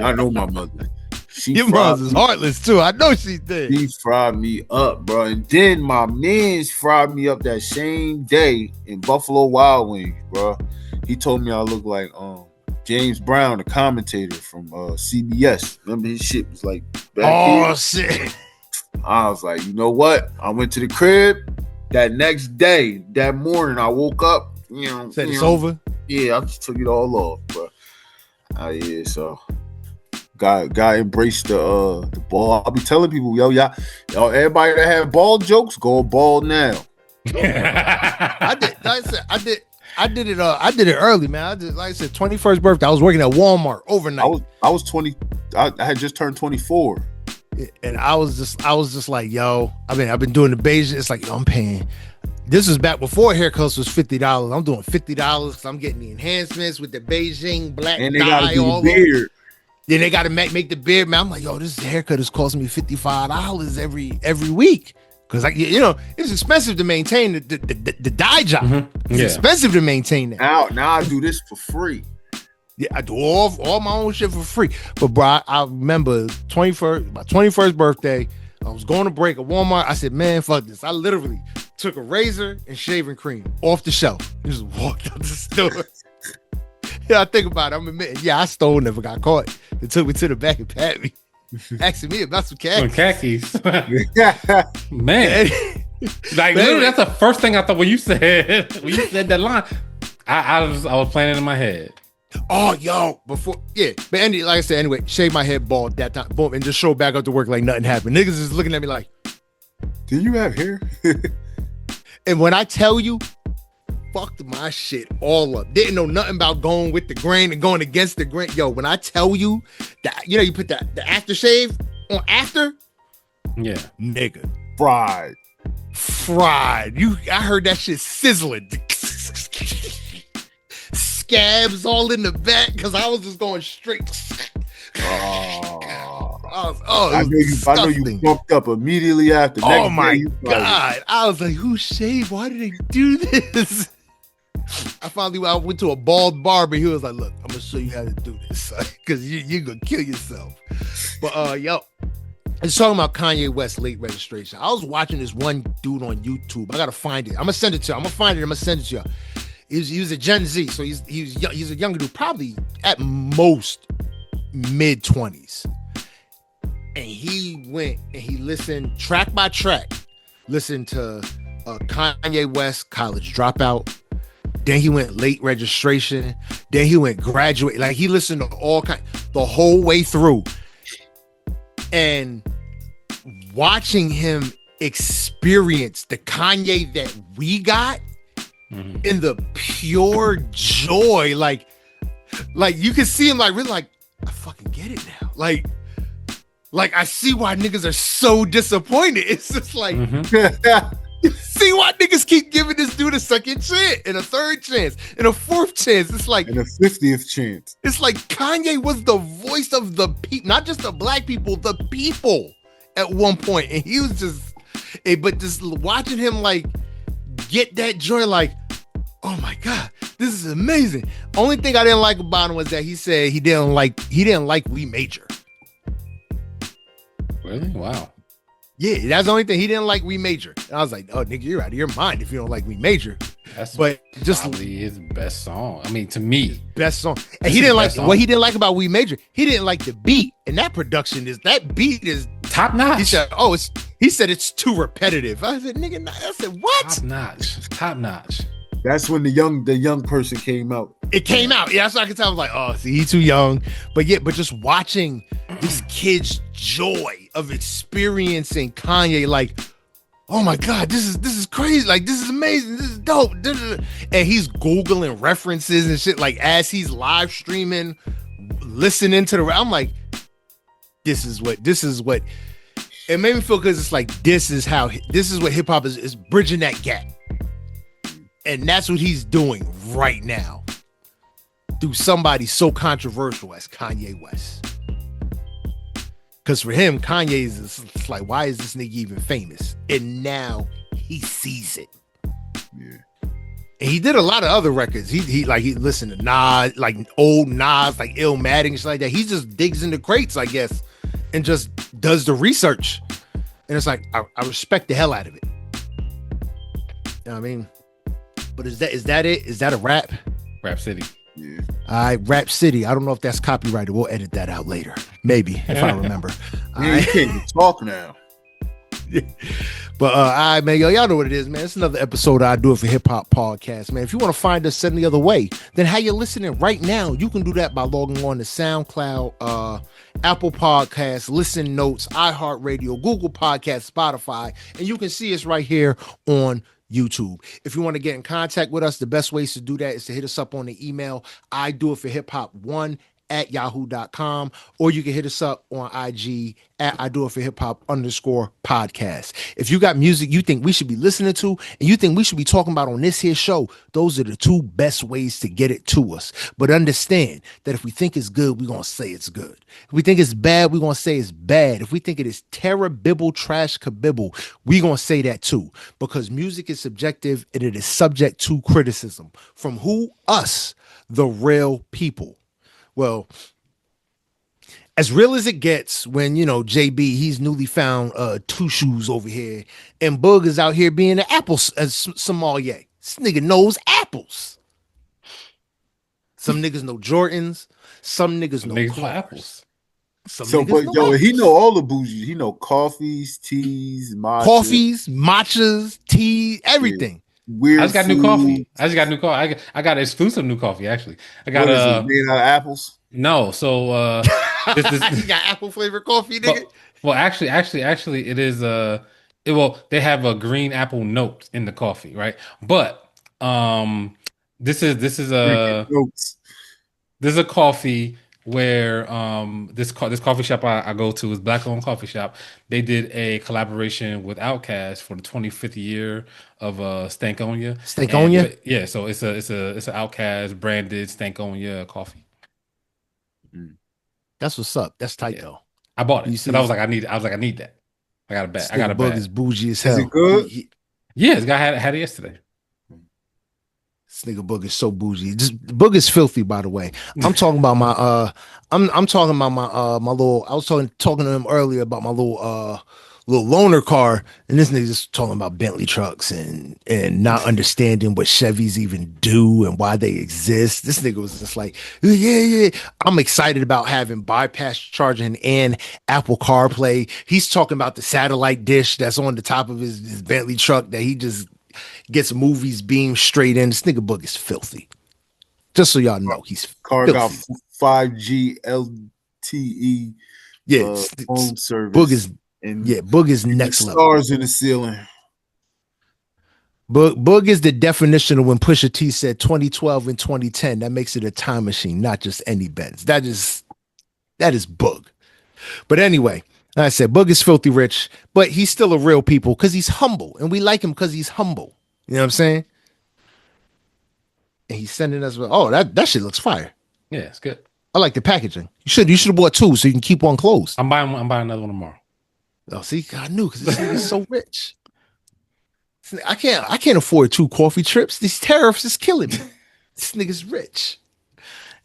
I know my mother.
Your mother is heartless too. I know she did.
She fried me up, bro. And then my mans fried me up that same day in Buffalo Wild Wings, bro. He told me I look like James Brown, the commentator from CBS. Remember his shit was like back here?
Shit.
I was like, you know what? I went to the crib that next day, that morning. I woke up,
said it's over.
Yeah, I just took it all off, bro. Yeah, so. God embraced the ball. I'll be telling people, y'all, everybody that have ball jokes, go ball now.
I did it early, man. I did, like I said, 21st birthday. I was working at Walmart overnight.
I was 20. I had just turned 24.
And I was just like, yo, I've been doing the Beijing. It's like, yo, I'm paying. This was back before haircuts was $50. I'm doing $50 because I'm getting the enhancements with the Beijing black
and they
dye
gotta do
all
the beard.
Over. Then they got to make the beard, man. I'm like, yo, this haircut is costing me $55 every week. Because, it's expensive to maintain the dye job. Mm-hmm. It's expensive to maintain that.
Now I do this for free.
Yeah, I do all my own shit for free. But, bro, I remember my 21st birthday, I was going to break at Walmart. I said, man, fuck this. I literally took a razor and shaving cream off the shelf. Just walked out the store. Yeah, I think about it. I'm admitting, I stole, never got caught. They took me to the back and pat me, asking me about some khakis.
Man. Like, literally, that's the first thing I thought when you said that line. I was playing it in my head.
Oh, yo, but like I said, anyway, shave my head bald that time, boom, and just show back up to work like nothing happened. Niggas is looking at me like,
do you have hair?
And when I tell you, fucked my shit all up. Didn't know nothing about going with the grain and going against the grain. Yo, when I tell you that, you put the aftershave on after.
Yeah.
Nigga.
Fried.
I heard that shit sizzling. Scabs all in the back because I was just going straight.
I know you bumped up immediately after.
Oh my God. I was like, who shaved? Why did they do this? I went to a bald barber. He was like, look, I'm going to show you how to do this because you're going to kill yourself. But, yo, it's talking about Kanye West late registration. I was watching this one dude on YouTube. I got to find it. I'm going to send it to you. I'm going to find it. I'm going to send it to you. He was a Gen Z, so he's a younger dude, probably at most mid-20s. And he went and he listened track by track, listened to Kanye West, College Dropout. Then he went late registration. Then he went graduate. Like he listened to all the whole way through. And watching him experience the Kanye that we got in the pure joy, like you can see him like really like, I fucking get it now. Like I see why niggas are so disappointed. It's just like see why niggas keep giving this dude a second chance and a third chance and a fourth chance. It's like
and a 50th chance.
It's like Kanye was the voice of the people, not just the black people, the people at one point. And he was just, but just watching him like get that joy, like, oh my God, this is amazing. Only thing I didn't like about him was that he said he didn't like We Major.
Really? Wow.
Yeah, that's the only thing. He didn't like We Major. And I was like, oh, nigga, you're out of your mind if you don't like We Major.
That's
but just
probably his best song. I mean, to me.
Best song. And he didn't like what he didn't like about We Major. He didn't like the beat. And that beat is
top notch.
He said, he said it's too repetitive. I said, nigga, I said, what?
Top notch.
That's when the young person came out.
It came out. Yeah, that's what I could tell. I was like, oh, see, he's too young. But just watching this kid's joy of experiencing Kanye, like, oh my God, this is crazy. Like, this is amazing. This is dope. And he's Googling references and shit, like, as he's live streaming, listening to I'm like, this is what It made me feel because it's like this is what hip hop is bridging that gap, and that's what he's doing right now through somebody so controversial as Kanye West. Because for him, Kanye is it's like, why is this nigga even famous? And now he sees it.
Yeah.
And he did a lot of other records. He listened to Nas, like old Nas, like Illmatic and shit like that. He just digs into crates, I guess, and just does the research. And it's like I respect the hell out of it. You know what I mean? But is that it? Is that a rap?
Rap City.
Yeah.
All right, Rap City. I don't know if that's copyrighted. We'll edit that out later. Maybe, if I remember.
Yeah, you can't even talk now.
But all right, man, y'all know what it is, man. It's another episode of I Do It For Hip Hop podcast, man. If you want to find us any other way than how you're listening right now, you can do that by logging on to SoundCloud, Apple Podcasts, Listen Notes, iHeartRadio, Google Podcasts, Spotify, and you can see us right here on YouTube. If you want to get in contact with us, the best ways to do that is to hit us up on the email I do it for hip hop 1@yahoo.com, or you can hit us up on IG at I do it for hip hop _podcast. If you got music you think we should be listening to and you think we should be talking about on this here show, those are the two best ways to get it to us. But understand that if we think it's good, we're going to say it's good. If we think it's bad, we're going to say it's bad. If we think it is terrible, trash, kabibble, we're going to say that too, because music is subjective and it is subject to criticism from who? Us, the real people. Well, as real as it gets when, JB, he's newly found two shoes over here, and Boog is out here being an apple sommelier. This nigga knows apples. Some niggas know Jordans. Some niggas know apples.
He know all the bougies. He know coffees, teas,
matchas, tea, everything.
Weird.
I just got new coffee. I got exclusive new coffee. Actually, I got
made out of apples.
No, so
you got apple flavored coffee, nigga.
Well, actually, it is they have a green apple note in the coffee, right? But this is a coffee where this coffee shop I go to is Black owned coffee shop. They did a collaboration with Outkast for the 25th year of Stankonia.
Stankonia?
Yeah, so it's an Outkast branded Stankonia coffee.
That's what's up. That's tight though.
I bought it because I was like, I need that. I got a bag. I got a bag.
Is bougie as hell.
Is it good?
Yeah, this guy had it yesterday.
This nigga Boog is so bougie. Boog is filthy, by the way. I'm talking about my I'm talking about my little. I was talking to him earlier about my little loaner car, and this nigga just talking about Bentley trucks and not understanding what Chevys even do and why they exist. This nigga was just like, yeah. I'm excited about having bypass charging and Apple CarPlay. He's talking about the satellite dish that's on the top of his Bentley truck that he just gets movies beamed straight in. This nigga Boog is filthy. Just so y'all know, he's
car
filthy.
got 5G LTE. Phone service.
Boog is Boog is next level.
Stars in the ceiling.
Boog is the definition of when Pusha T said 2012 and 2010. That makes it a time machine, not just any Benz. That is Boog. But anyway, like I said, Boog is filthy rich, but he's still a real people because he's humble, and we like him because he's humble. You know what I'm saying? And he's sending us, that shit looks fire.
Yeah, it's good.
I like the packaging. You should have bought two so you can keep one closed.
I'm buying another one tomorrow.
Oh, see, I knew because this nigga's so rich. I can't afford 2 coffee trips. These tariffs is killing me. This nigga's rich.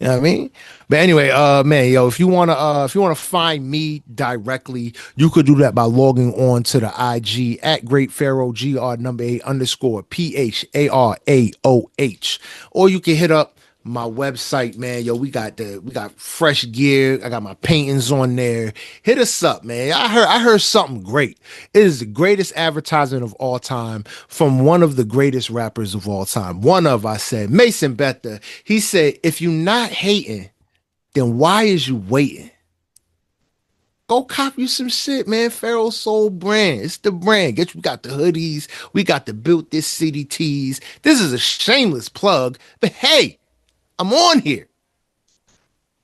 You know what I mean? But anyway, man, if you wanna find me directly, you could do that by logging on to the IG at Great Pharaoh GR8_PHARAOH, or you can hit up my website, man. We got fresh gear. I got my paintings on there. Hit us up, man. I heard something great. It is the greatest advertisement of all time from one of the greatest rappers of all time. I said, Mason Betha. He said, if you're not hating, then why is you waiting? Go cop you some shit, man. Pharaoh Soul brand. It's the brand. We got the hoodies. We got the Built This City tees. This is a shameless plug, but hey, I'm on here.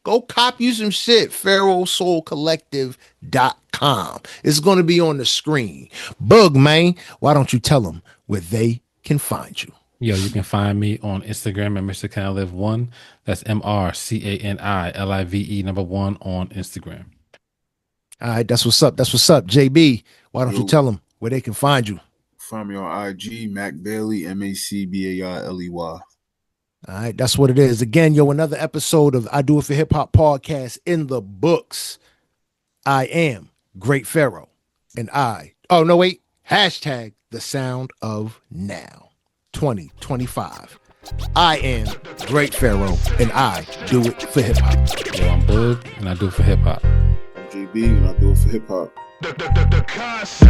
Go cop you some shit. PharaohSoulCollective.com. gmail.com. It's going to be on the screen. Bug, man, why don't you tell them where they can find you?
Yo, you can find me on Instagram at Mr. Can I Live 1. That's MrCanilive1 on Instagram.
All right, that's what's up. That's what's up. JB, why don't you tell them where they can find you?
Find me on IG, Mac Bailey, MacBailey. All
right, that's what it is. Again, yo, another episode of I Do It for Hip Hop podcast in the books. I am Great Pharaoh, and hashtag the sound of now, 2025. I am Great Pharaoh, and I do it for hip hop.
Yo, I'm Bud, and I do it for hip hop.
JB, and I do it for hip hop.
The concept.